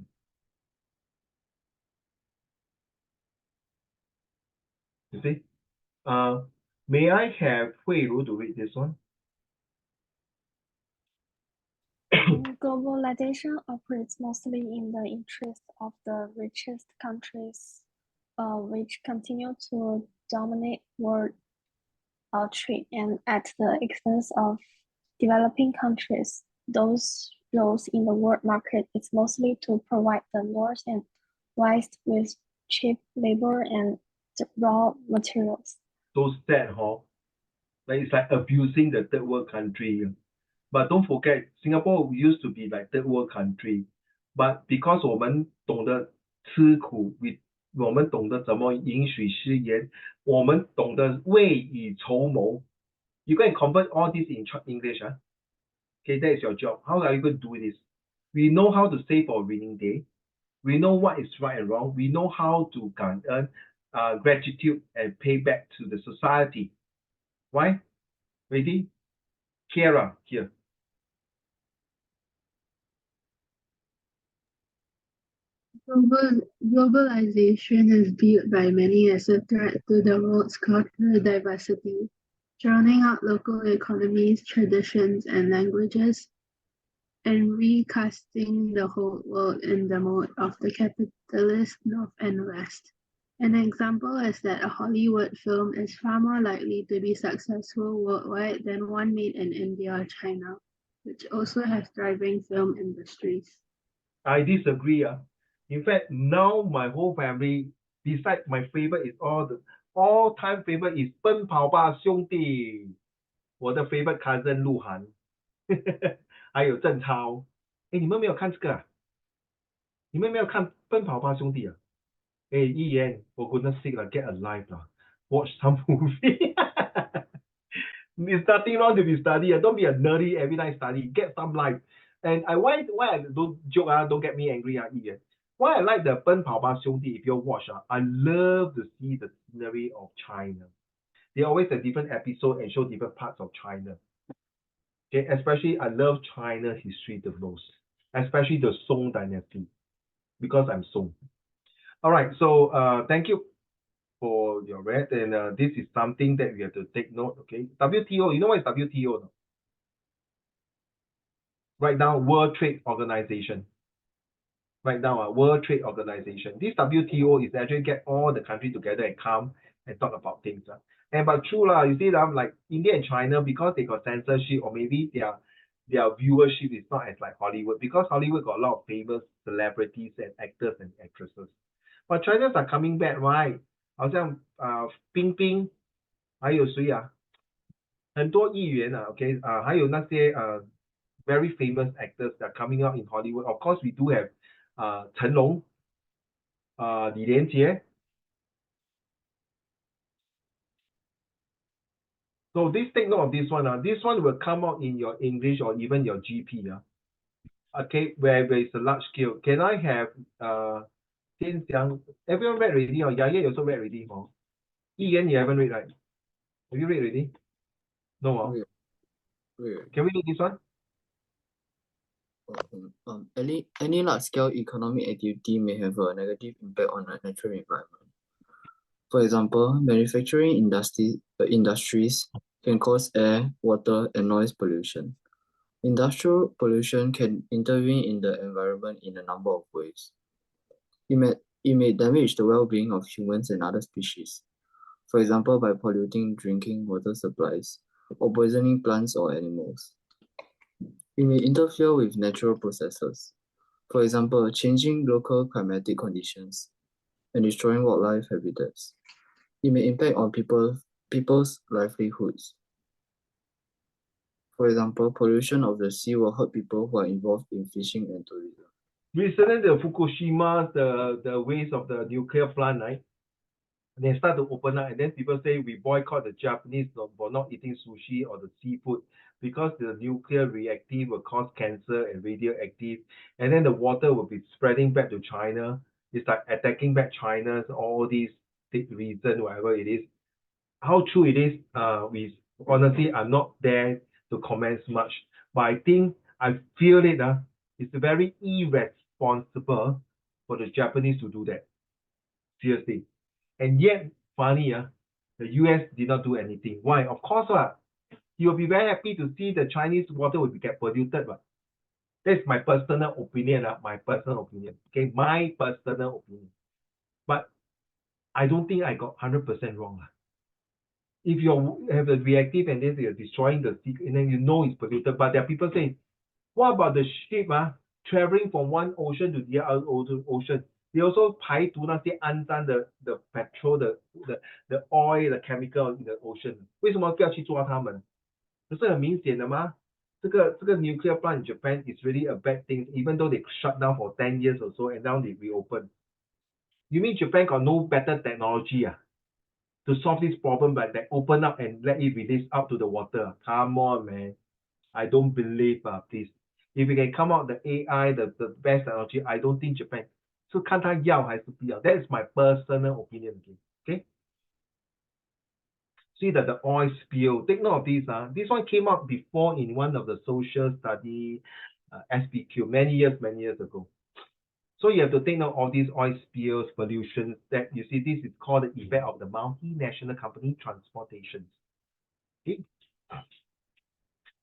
You see? May I have Hui Ru to read this one?
Globalization operates mostly in the interest of the richest countries, which continue to dominate world trade and at the expense of developing countries. Those roles in the world market is mostly to provide the North and West with cheap labor and raw materials.
So sad, like it's like abusing the third world country. But don't forget, Singapore used to be like third world country. But because 我们懂得吃苦，我们懂得怎么饮水思源，我们懂得未雨绸缪。You can convert all this in English, Okay, that is your job. How are you going to do this? We know how to save for a rainy day. We know what is right and wrong. We know how to earn gratitude and pay back to the society. Why? Ready? Kiara, here.
Globalization is viewed by many as a threat to the world's cultural diversity, drowning out local economies, traditions, and languages, and recasting the whole world in the mode of the capitalist North and West. An example is that a Hollywood film is far more likely to be successful worldwide than one made in India or China, which also has thriving film industries.
I disagree. In fact, now my whole family, besides my favorite is all-time favorite is 奔跑吧兄弟，我的 favorite cousin 鹿晗，还有郑超。哎，你们没有看这个啊？你们没有看奔跑吧兄弟啊？哎，一言，for goodness sake 啦，get a life 啦，watch some movie 。There's nothing wrong to be study. Don't be a nerdy every night study. Get some life. And why I don't joke don't get me angry Ian. Why I like the 奔跑吧兄弟 if you watch I love to see the scenery of China. They always have different episode and show different parts of China. Okay, especially I love China history the most, especially the Song dynasty, because I'm Song. All right, so thank you for your read, and this is something that we have to take note. Okay, WTO. You know what is WTO? No? Right now, World Trade Organization. Right now, World Trade Organization. This WTO is actually get all the countries together and come and talk about things. And but true you see that like India and China, because they got censorship or maybe their viewership is not as like Hollywood, because Hollywood got a lot of famous celebrities and actors and actresses. But China's are coming back, right? 好像冰冰，还有谁啊？很多议员啊 ，OK 还有那些very famous actors that are coming out in Hollywood. Of course, we do have 成龙，李连杰。So this take note of this one. This one will come out in your English or even your GP. Okay, where it's a large scale. Can I have Tin Xiang? Everyone read already. Yaya also read already. Yi Yan, you haven't read, right? Have you read already? No. Can we read this one?
Any large-scale economic activity may have a negative impact on the natural environment. For example, manufacturing industries can cause air, water, and noise pollution. Industrial pollution can intervene in the environment in a number of ways. It may damage the well-being of humans and other species, for example, by polluting drinking water supplies or poisoning plants or animals. It may interfere with natural processes, for example, changing local climatic conditions and destroying wildlife habitats. It may impact on people's livelihoods. For example, pollution of the sea will hurt people who are involved in fishing and tourism.
Recently, the Fukushima, the waste of the nuclear plant, right? They start to open up, and then people say we boycott the Japanese for not eating sushi or the seafood because the nuclear reactive will cause cancer and radioactive, and then the water will be spreading back to China. It's like attacking back China's all these reasons, whatever it is. How true it is, we honestly I'm not there to comment much, but I think I feel it. It's very irresponsible for the Japanese to do that. Seriously. And yet, funny, the US did not do anything. Why? Of course, you'll be very happy to see the Chinese water will get polluted. That's my personal opinion. My personal opinion. Okay, my personal opinion. But I don't think I got 100% wrong. If you have the reactive and then you're destroying the sea, and then you know it's polluted, but there are people saying, what about the ship traveling from one ocean to the other ocean? They also 排毒那些肮脏的 petrol, the oil, the chemical in the ocean. 为什么不要去抓他们？不是很明显的吗？这个 nuclear plant in Japan is really a bad thing, even though they shut down for 10 years or so and now they reopen. You mean Japan got no better technology to solve this problem, but they open up and let it release out to the water? Come on, man. I don't believe, please. If we can come out the AI, the best technology, I don't think Japan. So 看他要还是不要. That is my personal opinion. Okay. See that the oil spill. Take note of this. This one came out before in one of the social study SPQ many years ago. So you have to take note all these oil spills, pollution that you see. This is called the effect of the multinational company transportations. Okay.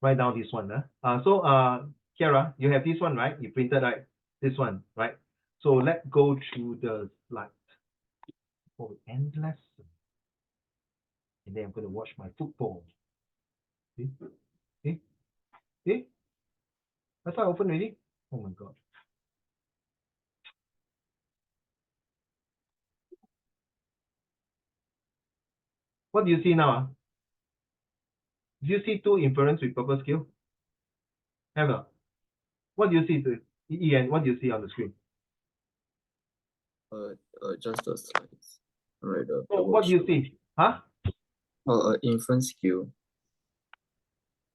Write down this one. Kiara, you have this one, right? You printed out this one, right? So let's go through the slides. Oh, endless. And then I'm going to watch my football. See? See? See? That's why I open already. Oh my God. What do you see now? Do you see two inference with purpose skill? Have a. What do you see? Ian, what do you see on the screen?
Just the slides. Right.
So what do you see? Huh?
Inference skill.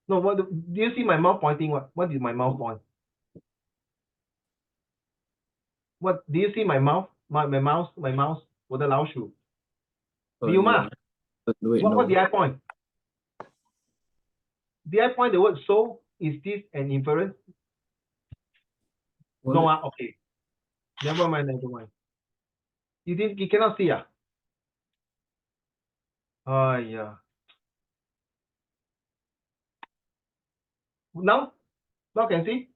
No, what do you see my mouth pointing? What is my mouth point? What do you see my mouth? My mouse, 我的老鼠。没有吗？
Wait,
What
no.
did I point? Did I point the word so? Is this an inference?
What?
No, okay. Never mind. You cannot see, yeah. Now can see?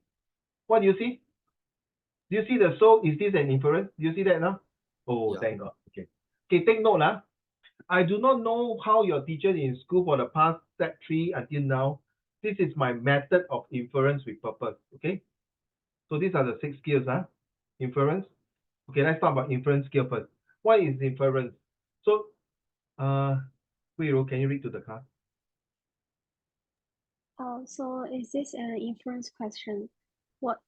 What do you see? Do you see the so? Is this an inference? Do you see that now? Oh,
Yeah.
thank God. Okay. Okay, take note. I do not know how your teacher in school for the past Sec 3 until now. This is my method of inference with purpose. Okay. So these are the 6 skills. Inference. Okay, let's talk about inference skill first. What is inference? So, Wei Ru, can you read to the class?
So is this an inference question? What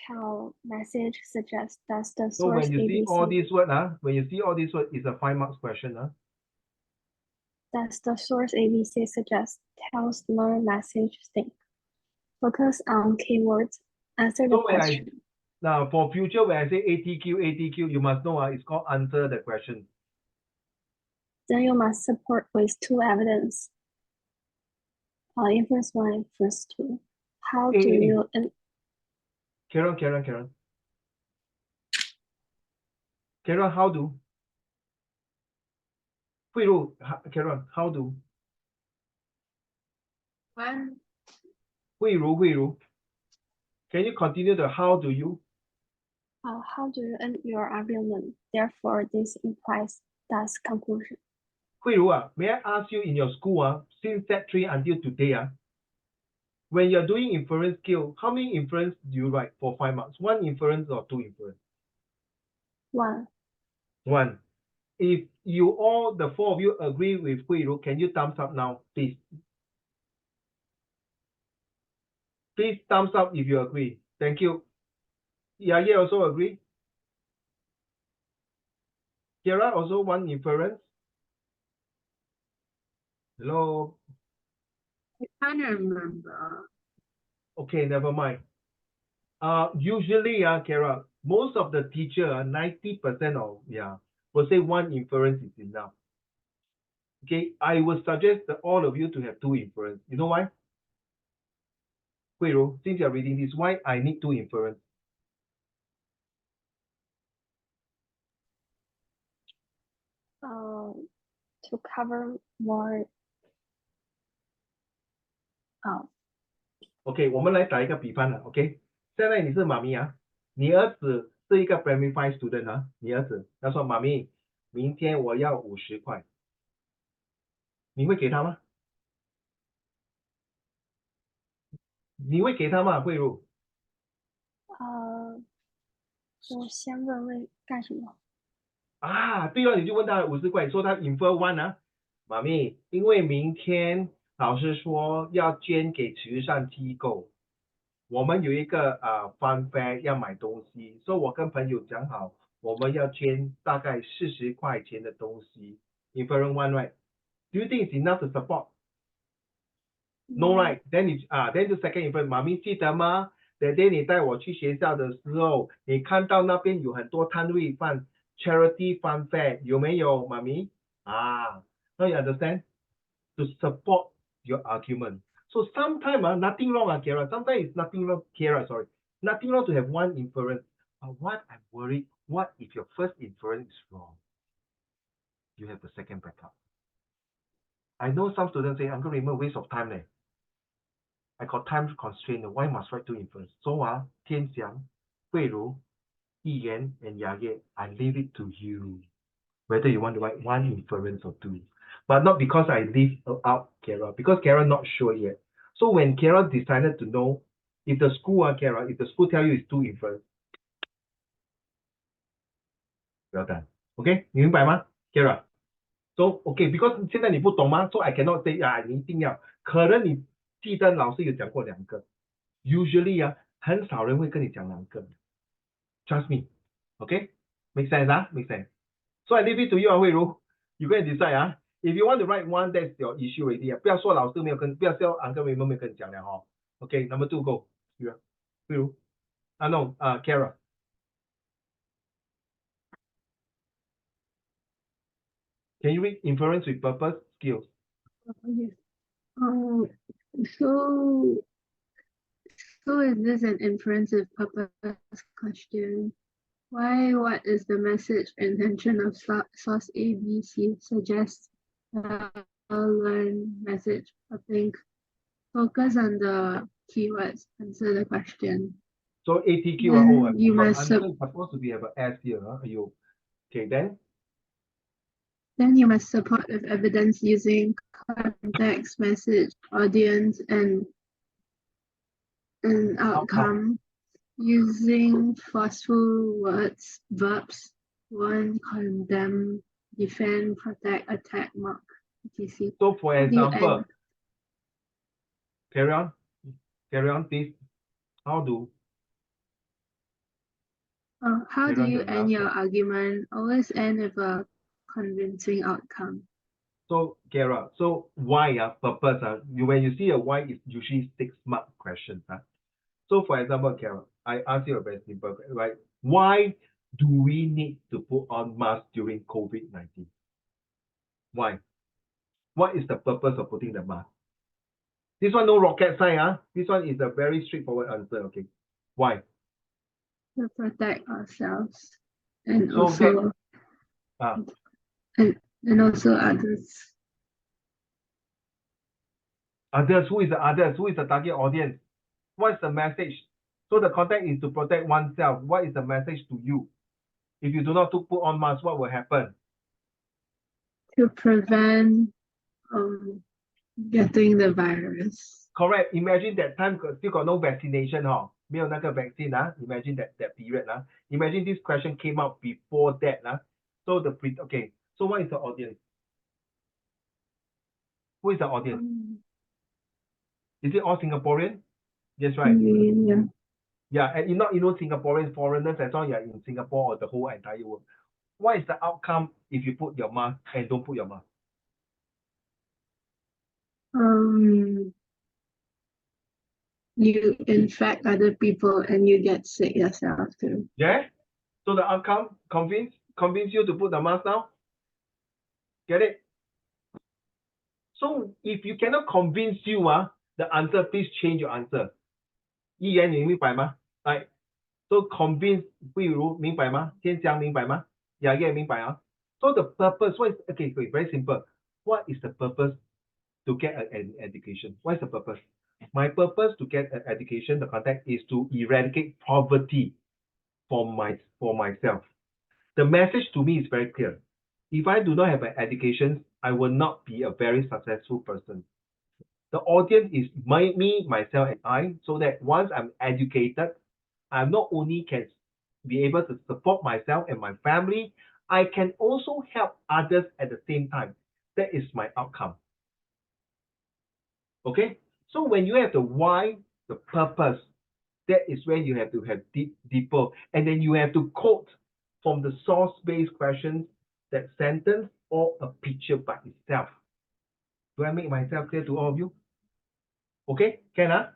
tell message suggests does the
So
source
when you see all
ABC
these words, it's a 5 marks question.
does the source ABC suggest tells learn message think? Focus on keywords. Answer the
So when
question.
now for future, when I say ATQ, you must know it's called answer the question.
Then you must support with 2 evidence. Inference 1 and inference 2. How do you
Karen, how do? Wei Ru, Karen, how do?
When
Wei Ru, can you continue the how do you?
how do you end your argument? Therefore, this implies thus conclusion.
Hui Ru, may I ask you in your school, since Sec 3 until today, when you're doing inference skill, how many inference do you write for 5 marks? 1 inference or 2 inference?
1.
1. If you all, the 4 of you agree with Hui Ru, can you thumbs up now, please? Please thumbs up if you agree. Thank you. Yaya also agree? Kiara also 1 inference? Hello?
I can't remember.
Okay, never mind. Usually, Kara, most of the teacher, 90% of, will say 1 inference is enough. Okay, I would suggest that all of you to have 2 inference. You know why? Hui Ru, since you're reading this, why I need 2 inference?
To cover more.
OK， 我们来打一个比方了。OK， 现在你是妈咪你儿子是一个 primary 5 student 你儿子他说妈咪，明天我要50块，你会给他吗？你会给他吗？慧茹？
我先问干什么？
对了，你就问他50块，说他 infer 1妈咪，因为明天老师说要捐给慈善机构，我们有一个fun fair 要买东西，所以我跟朋友讲好，我们要捐大概40块钱的东西。Inference 1 right? Do you think it's enough to support? No right? Then the second inference， 妈咪记得吗？That day 你带我去学校的时候，你看到那边有很多摊位放 charity fun fair， 有没有，妈咪？Now you understand? To support your argument. So sometimes nothing wrong, Kiara. Sometimes it's nothing wrong, Kiara, sorry. Nothing wrong to have 1 inference. But what I'm worried, what if your first inference is wrong? You have the second backup. I know some students say, Uncle Raymond, waste of time. I got time constraint. Why must write 2 inference? So, Tian Xiang, Hui Ru, Yi Yan, and Ya Ye, I leave it to you. Whether you want to write 1 inference or 2. But not because I leave out Kara, because Kara not sure yet. So when Kara decided to know, if the school, Kara, if the school tell you it's 2 inference, well done. Okay? 你明白吗 Kara? So, okay, because 现在你不懂吗 so I cannot say, 你一定要。可能你记得老师有讲过2个。Usually, 很少人会跟你讲2个。Trust me. Okay? Make sense, Make sense. So I leave it to you, Hui Ru. You go and decide, If you want to write 1, that's your issue already. 不要说老师没有跟，不要说 Uncle Raymond 没有跟你讲了Okay, number 2 go. Hui Ru. No, Kara. Can you read inference with purpose skills?
Yes. So is this an inference with purpose question? Why? What is the message intention of source A, B, C? Suggest, learn, message, or think. Focus on the keywords. Answer the question.
So ATQ,
Then you must
answer is supposed to be have an S here. Okay, then?
Then you must support with evidence using context, message, audience, and outcome. Using forceful words, verbs, warn, condemn, defend, protect, attack, mock, etc.
So for
How do you
example,
end-
carry on, please. How do
How do
Karen,
you
the
end
last
your
one.
argument? Always end with a convincing outcome.
So Kara, so why purpose when you see a why, it's usually 6-mark questions. So for example, Kara, I ask you a very simple question, right? Why do we need to put on mask during COVID-19? Why? What is the purpose of putting the mask? This one no rocket science. This one is a very straightforward answer. Okay, why?
To protect ourselves and
So
also and also others.
Others, who is the others? Who is the target audience? What is the message? So the content is to protect oneself. What is the message to you? If you do not put on mask, what will happen?
To prevent getting the virus.
Correct. Imagine that time still got no vaccination, 没有那个 vaccine, Imagine that period, Imagine this question came out before that, So okay. So what is the audience? Who is the audience? Is it all Singaporean? Yes, right.
Yeah.
Yeah, and not Singaporeans, foreigners, as long as you're in Singapore or the whole entire world. What is the outcome if you put your mask and don't put your mask?
You infect other people and you get sick yourself too.
Yeah. So the outcome convince you to put the mask now. Get it? So if you cannot convince you, the answer, please change your answer. 一言你明白吗？ Right. So convince 不如明白吗？天将明白吗？雅叶明白啊？ So the purpose, what is okay, very simple. What is the purpose to get an education? What is the purpose? My purpose to get an education, the context is to eradicate poverty for myself. The message to me is very clear. If I do not have an education, I will not be a very successful person. The audience is me, myself, and I, so that once I'm educated, I not only can be able to support myself and my family, I can also help others at the same time. That is my outcome. Okay? So when you have the why, the purpose, that is when you have to have deeper, and then you have to quote from the source-based questions, that sentence or a picture by itself. Do I make myself clear to all of you? Okay, can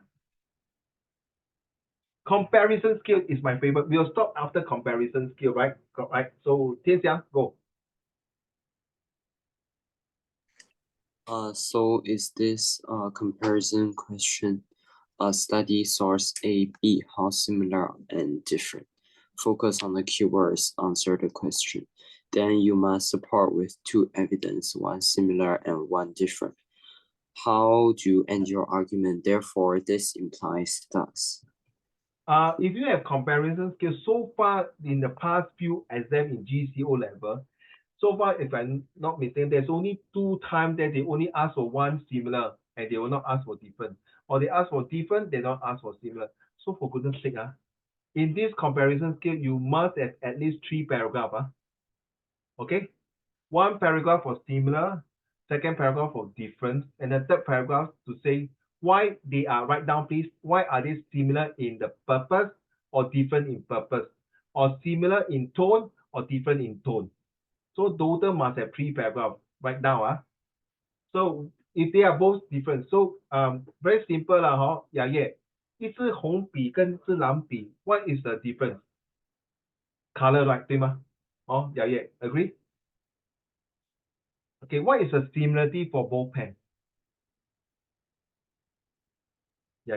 Comparison skill is my favorite. We'll stop after comparison skill, right? Right. So Tian Xiang, go.
So is this comparison question study source A, B, how similar and different? Focus on the keywords, answer the question. Then you must support with two evidence, one similar and one different. How do you end your argument? Therefore, this implies thus.
If you have comparison skills, so far in the past few exams in GCO level, so far, if I'm not mistaken, there's only 2 times that they only ask for one similar and they will not ask for different. Or they ask for different, they don't ask for similar. So for goodness sake, in this comparison skill, you must have at least 3 paragraphs. Okay? 1 paragraph for similar, 2nd paragraph for different, and the 3rd paragraph to say why they are, write down please, why are they similar in the purpose or different in purpose, or similar in tone or different in tone. So total must have 3 paragraphs, write down. So if they are both different, so very simple lah, yeah. 一支红笔跟支蓝笔 what is the difference? Color, right, 对吗？ yeah, agree? Okay, what is the similarity for both pens? Yeah.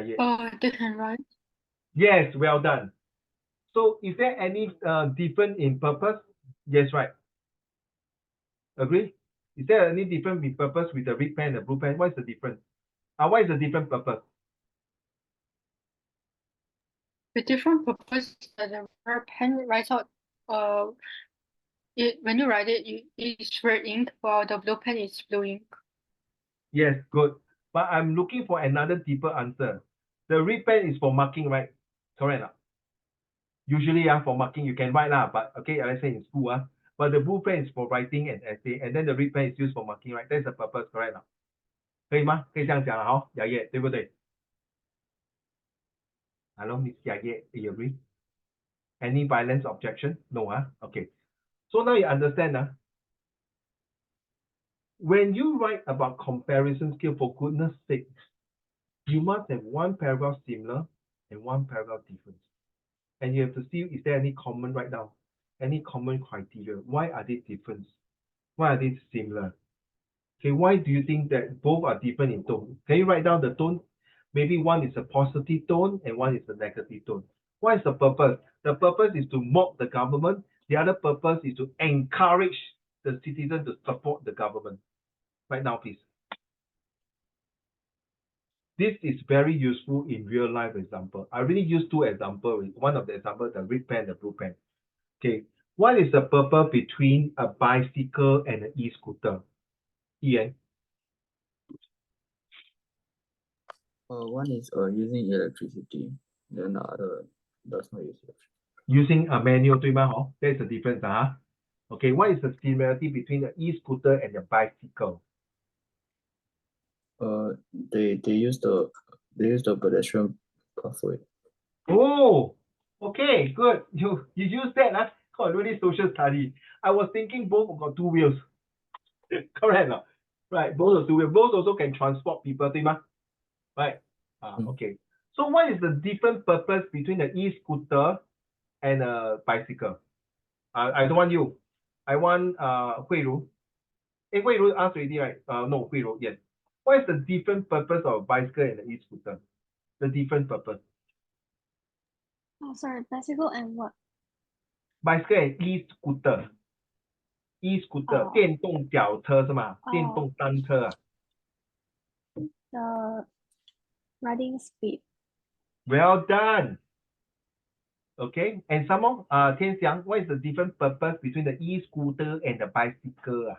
They can write.
Yes, well done. So is there any difference in purpose? Yes, right. Agree? Is there any difference in purpose with the red pen and the blue pen? What is the difference? What is the different purpose?
With different purpose, the red pen writes out when you write it, it's red ink, while the blue pen is blue ink.
Yes, good. But I'm looking for another deeper answer. The red pen is for marking, right? Correct. Usually for marking you can write but okay, let's say in school but the blue pen is for writing and essay, and then the red pen is used for marking, right? That's the purpose, correct 可以吗？可以这样讲了哈，雅叶对不对？Hello, Miss Yaye, do you agree? Any violence objection? No, okay. So now you understand, when you write about comparison skill, for goodness sake, you must have 1 paragraph similar and 1 paragraph difference. And you have to see, is there any common right now? Any common criteria? Why are they different? Why are they similar? Okay, why do you think that both are different in tone? Can you write down the tone? Maybe one is a positive tone and one is a negative tone. What is the purpose? The purpose is to mock the government. The other purpose is to encourage the citizen to support the government. Right now, please. This is very useful in real life example. I really use 2 examples. One of the examples, the red pen, the blue pen. Okay, what is the purpose between a bicycle and an e-scooter? Ian?
One is using electricity, then the other does not use electricity.
Using a manual, 对吗？ That's the difference. Okay, what is the similarity between the e-scooter and the bicycle?
They use the pedestrian pathway.
Oh, okay, good. You use that, really social study. I was thinking both got 2 wheels. Correct. Right, both are 2 wheels. Both also can transport people, 对吗? Right. Okay. So what is the different purpose between the e-scooter and a bicycle? I don't want you. I want Hui Ru. Hui Ru asked already, right? No, Hui Ru, yes. What is the different purpose of bicycle and the e-scooter? The different purpose.
Oh, sorry, bicycle and what?
Bicycle and e-scooter. E-scooter, 电动脚车是吗？电动单车
The riding speed.
Well done. Okay, and some more, Tian Xiang, what is the different purpose between the e-scooter and the bicycle?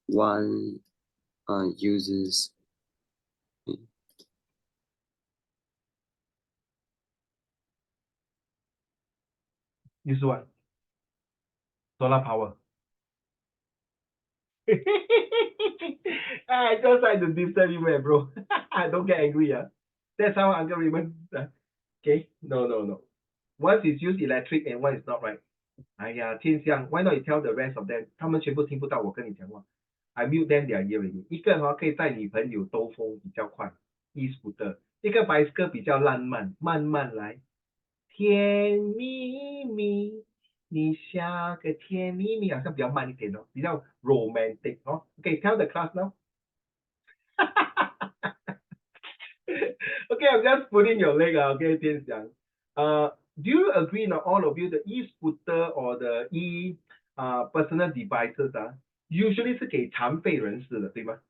One uses
Use what? Solar power. I just like to disturb you, bro. Don't get angry. That's how Uncle Raymond. Okay, no. One is use electric and one is not, right? 哎呀，天香 why not you tell the rest of them？ 他们全部听不到我跟你讲话。I mute them their ear already。一个可以带女朋友兜风比较快 ，e-scooter。一个 bicycle 比较浪漫，慢慢来。甜蜜蜜，你像个甜蜜蜜，好像比较慢一点比较 romantic Okay, tell the class now. Okay, I'm just putting your leg. Okay, Tian Xiang. Do you agree now, all of you, the e-scooter or the personal devices usually 是给残废人士的，对吗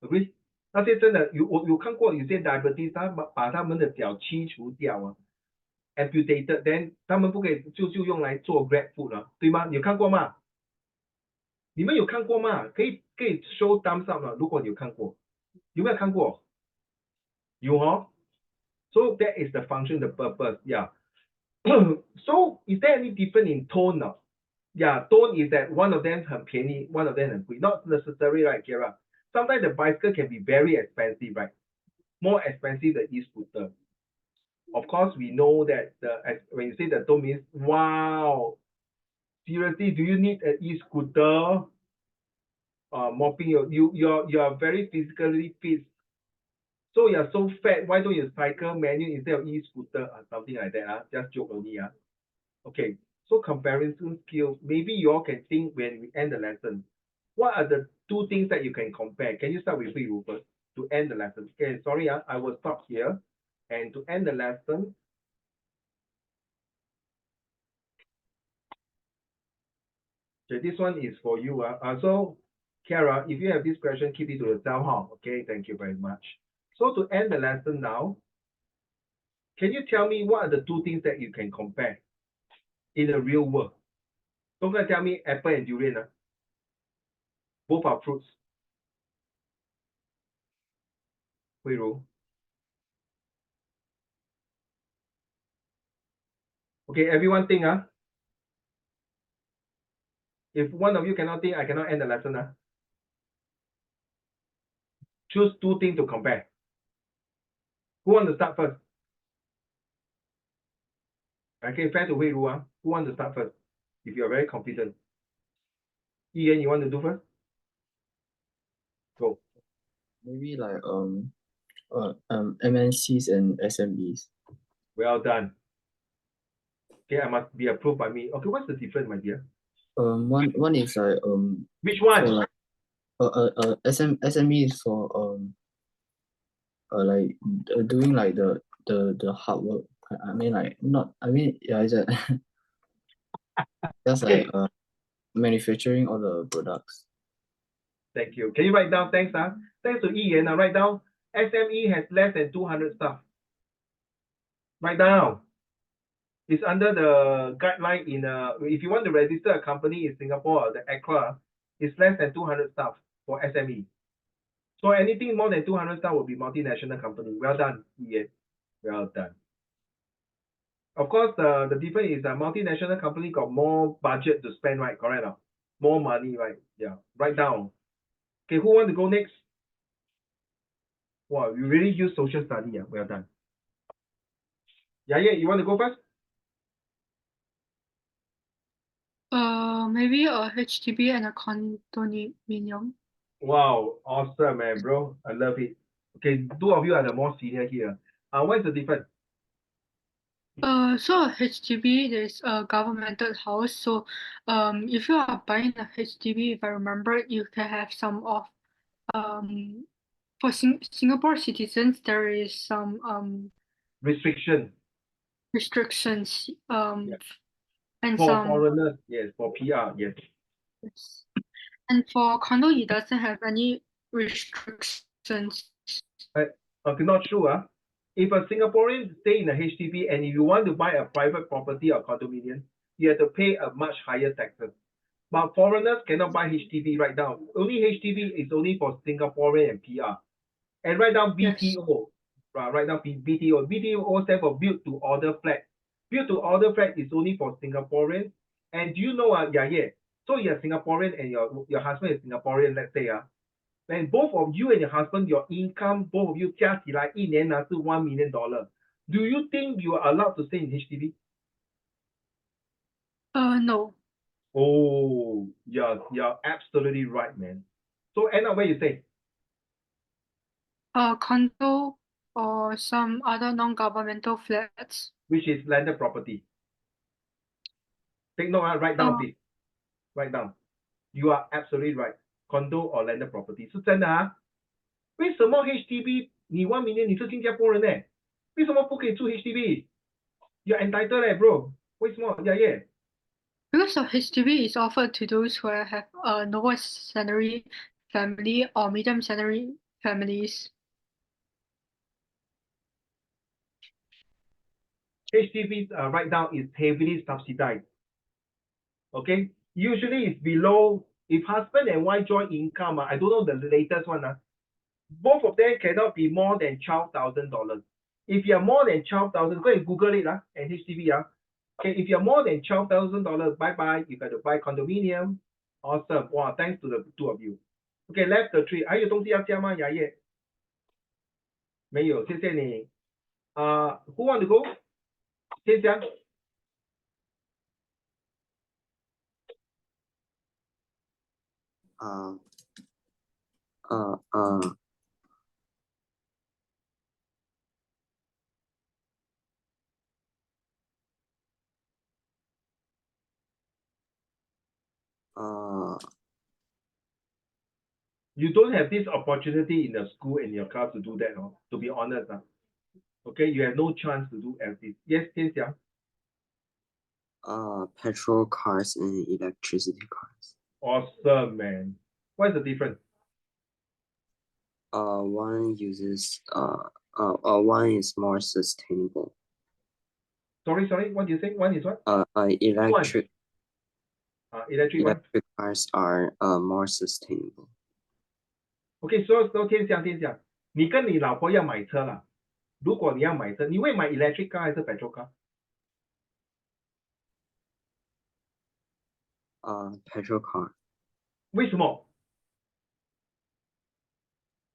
？Agree？那些真的有看过有些 diabetes，把他们的脚切除掉amputated， then 他们不可以就用来做 grab food 了，对吗？有看过吗？你们有看过吗？可以 show thumbs up 吗？如果你有看过，有没有看过？有哦。So that is the function, the purpose, yeah. So is there any difference in tone now? Yeah, tone is that one of them 很便宜, one of them 很贵. Not necessary, right, Kira? Sometimes the bicycle can be very expensive, right? More expensive than e-scooter. Of course, we know that when you say the tone means, wow, seriously, do you need an e-scooter? Mopping you are very physically fit. So you're so fat, why don't you cycle manual instead of e-scooter or something like that? Just joke only. Okay, so comparison skills, maybe you all can think when we end the lesson. What are the two things that you can compare? Can you start with Hui Ru first to end the lesson? Okay, sorry, I will stop here. And to end the lesson, okay, this one is for you. So, Kara, if you have this question, keep it to yourself. Okay, thank you very much. So to end the lesson now, can you tell me what are the two things that you can compare in the real world? Don't gonna tell me apple and durian. Both are fruits. Hui Ru. Okay, everyone think. If one of you cannot think, I cannot end the lesson. Choose two things to compare. Who wants to start first? Okay, fair to Hui Ru. Who wants to start first? If you're very confident. Ian, you want to do first? Go.
Maybe like MNCs and SMEs.
Well done. Okay, I must be approved by me. Okay, what's the difference, my dear?
One is like
Which one?
for like SME is for like doing like the hard work. I mean like not I mean yeah it's a just like manufacturing all the products.
Thank you. Can you write down? Thanks, Thanks to Ian. Write down. SME has less than 200 staff. Write down. It's under the guideline in if you want to register a company in Singapore, the ACRA, it's less than 200 staff for SME. So anything more than 200 staff will be multinational company. Well done, Ian. Well done. Of course, the difference is that multinational company got more budget to spend, right? Correct? More money, right? Yeah. Write down. Okay, who want to go next? Wow, you really use social study. Yeah, well done. Yeah, you want to go first?
Maybe a HDB and a condominium.
Wow, awesome, man, bro. I love it. Okay, two of you are the more senior here. What is the difference?
So a HDB is a governmental house. So, if you are buying a HDB, if I remember, you can have some of, for Singapore citizens, there is some
Restriction
restrictions,
Yeah.
and
for
some,
foreigners, yes, for PR, yes.
and for condo, it doesn't have any restrictions.
Okay, not sure. If a Singaporean stay in a HDB and if you want to buy a private property or condominium, you have to pay a much higher taxes. But foreigners cannot buy HDB right now. Only HDB is only for Singaporean and PR. And right now
Yes.
BTO, right now BTO. BTO stands for build to order flat. Build to order flat is only for Singaporeans. And do you know, so you're Singaporean and your husband is Singaporean, let's say, when both of you and your husband, your income, both of you 加起来一年是$1 million. Do you think you are allowed to stay in HDB?
No.
Oh, you're absolutely right, man. So end up where you stay?
Condo or some other non-governmental flats.
Which is landed property. Take note, write down, please. Write down. You are absolutely right. Condo or landed property 是真的为什么 HDB 你1 million 你是新加坡人呢？为什么不可以住 HDB？You're entitled 嘞 bro。为什么？呀耶。
Because of HDB is offered to those who have a lower salary family or medium salary families.
HDB right now is heavily subsidized. Okay, usually it's below. If husband and wife joint income, I don't know the latest one. Both of them cannot be more than $12,000. If you are more than 12,000, go and Google it and HDB. Okay, if you're more than $12,000, bye bye. You got to buy condominium. Awesome. Wow, thanks to the two of you. Okay, left the tree. 还有东西要加吗？牙叶？没有，谢谢你。Who want to go？先讲。You don't have this opportunity in the school and your class to do that, to be honest. Okay, you have no chance to do everything. Yes, Tian Xiang.
Petrol cars and electricity cars.
Awesome, man. What's the difference?
One uses one is more sustainable.
Sorry, what do you say? One is what?
Electric
Electric
cars are more sustainable.
Okay, so 天祥，你跟你老婆要买车了。如果你要买车，你会买 electric car 还是 petrol car？
Petrol car.
为什么？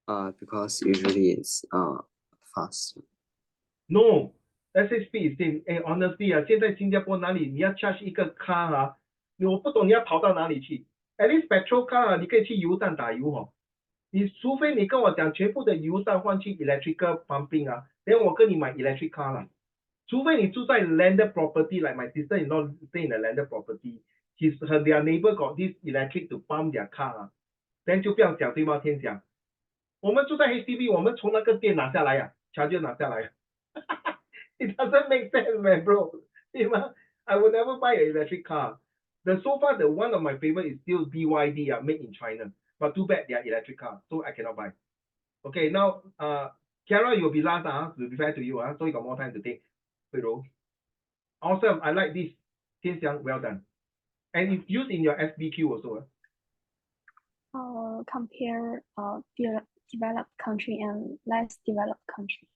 Because usually it's faster.
No, SHP is same. Honestly 现在新加坡哪里你要 charge 一个 car 我不懂你要跑到哪里去。At least petrol car 你可以去油站打油你除非你跟我讲全部的油站换去 electrical pumping 然后我跟你买 electric car 啦。除非你住在 landed property, like my sister-in-law stay in a landed property, their neighbor got this electric to pump their car then 就不要讲对吗？天祥，我们住在 HDB， 我们从那个店拿下来charger 拿下来。It doesn't make sense, man, bro. I would never buy an electric car. So far, the one of my favorite is still BYD, made in China. But too bad they are electric car, so I cannot buy. Okay, now, Kiara, you'll be last, to be fair to you, so you got more time to think. Awesome, I like this. Tian Xiang, well done. And it's used in your SBQ also.
Compare developed country and less developed country.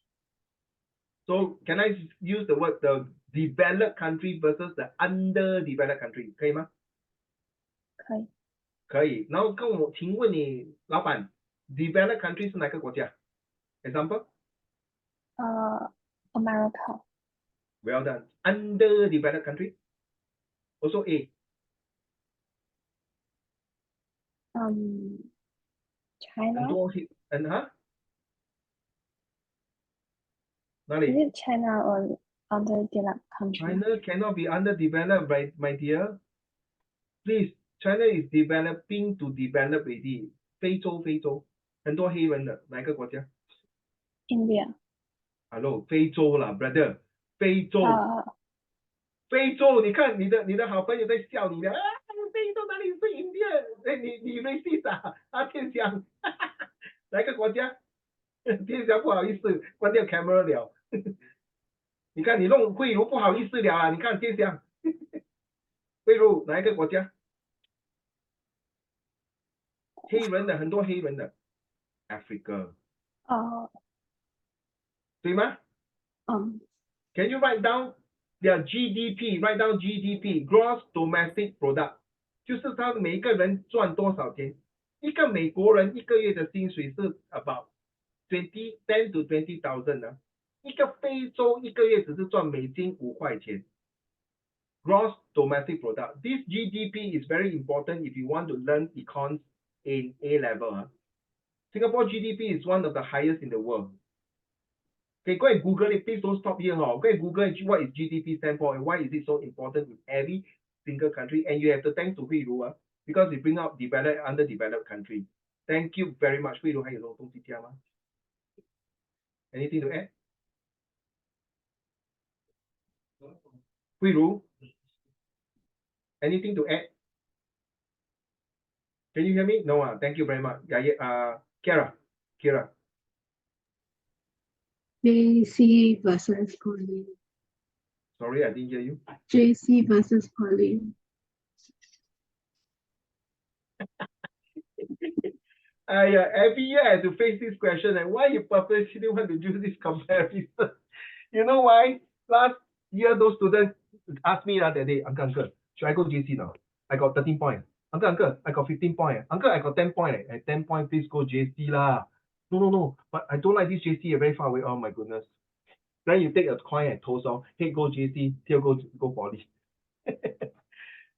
So can I use the word the developed country versus the underdeveloped country 可以吗？
可以。
可以。然后请问你老板 developed country 是哪个国家 ？Example？
America.
Well done. Underdeveloped country? Also A.
China.
很多哪里
Is it China or underdeveloped country?
China cannot be underdeveloped, my dear. Please, China is developing to develop already. 非洲，很多黑人的哪个国家
India.
Hello， 非洲啦 ，brother， 非洲。非洲，你看你的好朋友在笑你的非洲哪里是 India？ 你 racist 天祥，哪个国家？天祥不好意思，关掉 camera 了。你看你弄慧茹不好意思了你看天祥，慧茹哪一个国家？黑人的很多黑人的 ，Africa。对吗？Can you write down their GDP? Write down GDP, Gross Domestic Product， 就是他每一个人赚多少钱。一个美国人一个月的薪水是 about 10 to 20,000一个非洲一个月只是赚美金5块钱。Gross Domestic Product. This GDP is very important if you want to learn econs in A level. Singapore GDP is one of the highest in the world. Okay, go and Google it. Please don't stop here. Go and Google what is GDP stand for and why is it so important in every single country. And you have to thank to Hui Ru because we bring out developed, underdeveloped country. Thank you very much. 慧茹还有什么东西加吗 ？Anything to add? 慧茹 anything to add? Can you hear me? No, thank you very much. Kira.
JC versus poly.
Sorry, I didn't hear you.
JC versus poly.
Every year I have to face this question, and why you purposely want to do this comparison? You know why? Last year, those students asked me that day, Uncle, should I go JC now? I got 13 points. Uncle, I got 15 points. Uncle, I got 10 points. At 10 points, please go JC lah. No. But I don't like this JC, very far away. Oh my goodness. Then you take a coin and toss off. Hey, go JC. Here, go poly.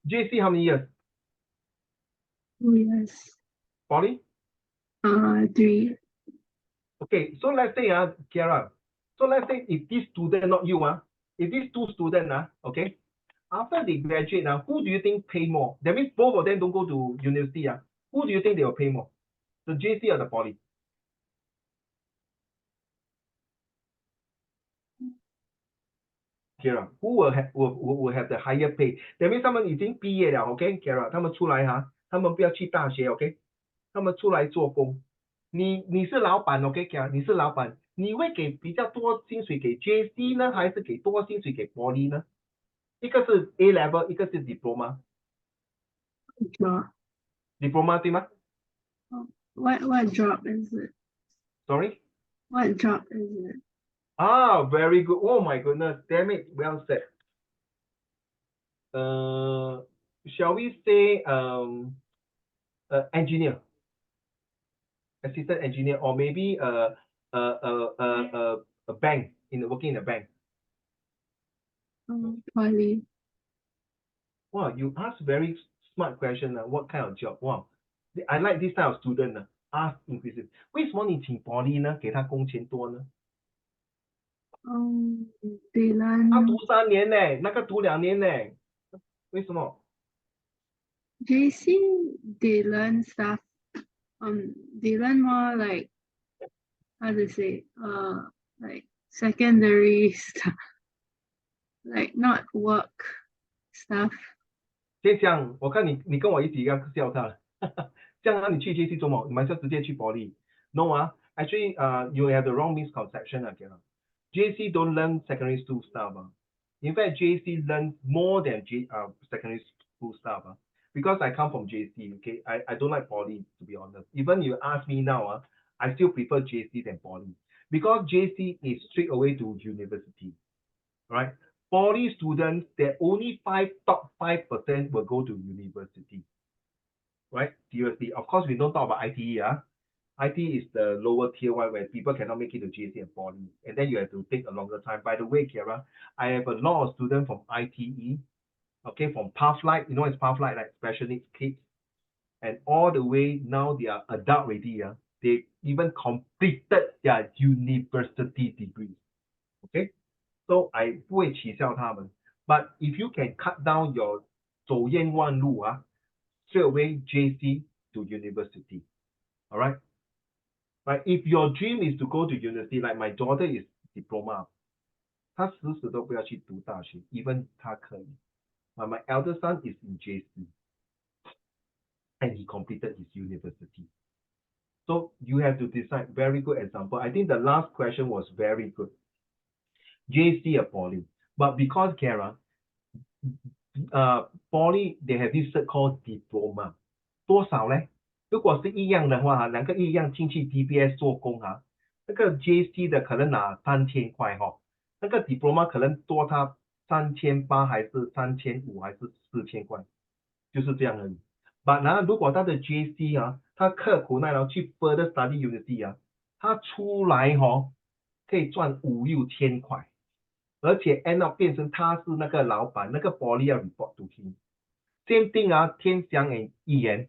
JC, how many years?
2 years.
Poly?
3.
Okay, so let's say, Kiara. So let's say if this student, not you, if these two students, okay, after they graduate, who do you think pay more? That means both of them don't go to university. Who do you think they will pay more? The JC or the poly? Kira, who will have the higher pay? That means 他们已经毕业了 ，OK Kira， 他们出来他们不要去大学 ，OK， 他们出来做工。你是老板 ，OK Kira， 你是老板，你会给比较多薪水给 JC 呢，还是给多薪水给 poly 呢？一个是 A level， 一个是 diploma。diploma 对吗？
What job is it?
Sorry?
What job is it?
Very good. Oh my goodness, damn it, well said. Shall we say engineer, assistant engineer, or maybe a bank, working in a bank?
Poly.
Wow, you ask very smart question. What kind of job? Wow, I like this type of student. Ask inquisitive. 为什么你请 poly 呢？给他工钱多呢？
They learn.
他读3年呢，那个读2年呢，为什么？
JC, they learn stuff. They learn more like, how to say, like secondary stuff, like not work stuff.
先讲，我看你跟我一起要笑他，这样你去 JC 做么？你们就直接去 poly。No actually you have the wrong misconception again. JC don't learn secondary school stuff. In fact, JC learns more than secondary school stuff. Because I come from JC, okay, I don't like poly, to be honest. Even you ask me now, I still prefer JC than poly. Because JC is straight away to university, right? Poly students, that only top 5% will go to university, right? Seriously, of course, we don't talk about ITE. ITE is the lower tier one where people cannot make it to JC and poly, and then you have to take a longer time. By the way, Kiara, I have a lot of students from ITE, okay, from Pathlight. You know it's Pathlight, like special needs kids, and all the way now they are adult already. They even completed their university degrees. Okay, so I 不会取笑他们 but if you can cut down your 走冤枉路 straight away JC to university. All right. But if your dream is to go to university, like my daughter is diploma, 她死都不要去读大学 even 她可以 but my elder son is in JC and he completed his university. So you have to decide. Very good example. I think the last question was very good. JC or poly, but because Kara, poly they have this called diploma. 多少呢？如果是一样的话，两个一样进去 DBS 做工那个 JC 的可能拿3000块那个 diploma 可能多他3800还是3500还是4000块，就是这样而已。But 如果他的 JC 他刻苦耐劳去 further study university 他出来可以赚5-6千块，而且 end up 变成他是那个老板，那个 poly 要 report to him。Same thing 天祥 and 一言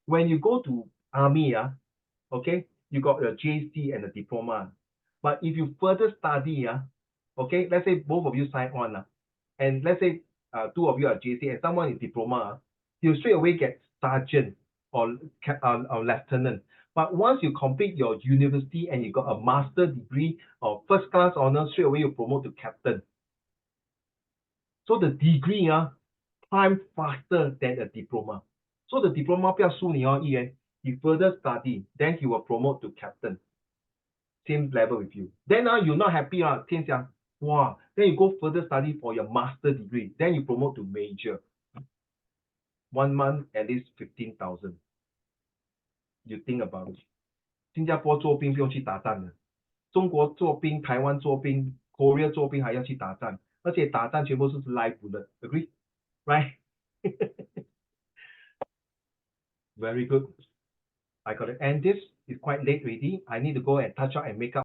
when you go to army okay, you got your JC and a diploma. But if you further study okay, let's say both of you sign on and let's say 2 of you are JC and someone is diploma, you straight away get sergeant or lieutenant. But once you complete your university and you got a master degree or first class honors, straight away you promote to captain. So the degree time faster than a diploma. So the diploma 不要输你哦，一元 you further study, then he will promote to captain. Same level with you. Then you're not happy, 天祥, wow, then you go further study for your master degree. Then you promote to major. 1 month at least 15,000. You think about it. 新加坡做兵不用去打仗的，中国做兵，台湾做兵 ，Korea 做兵还要去打仗，而且打仗全部是 live bullet. Agree? Right? Very good. I got to end this. It's quite late already. I need to go and touch up and make up.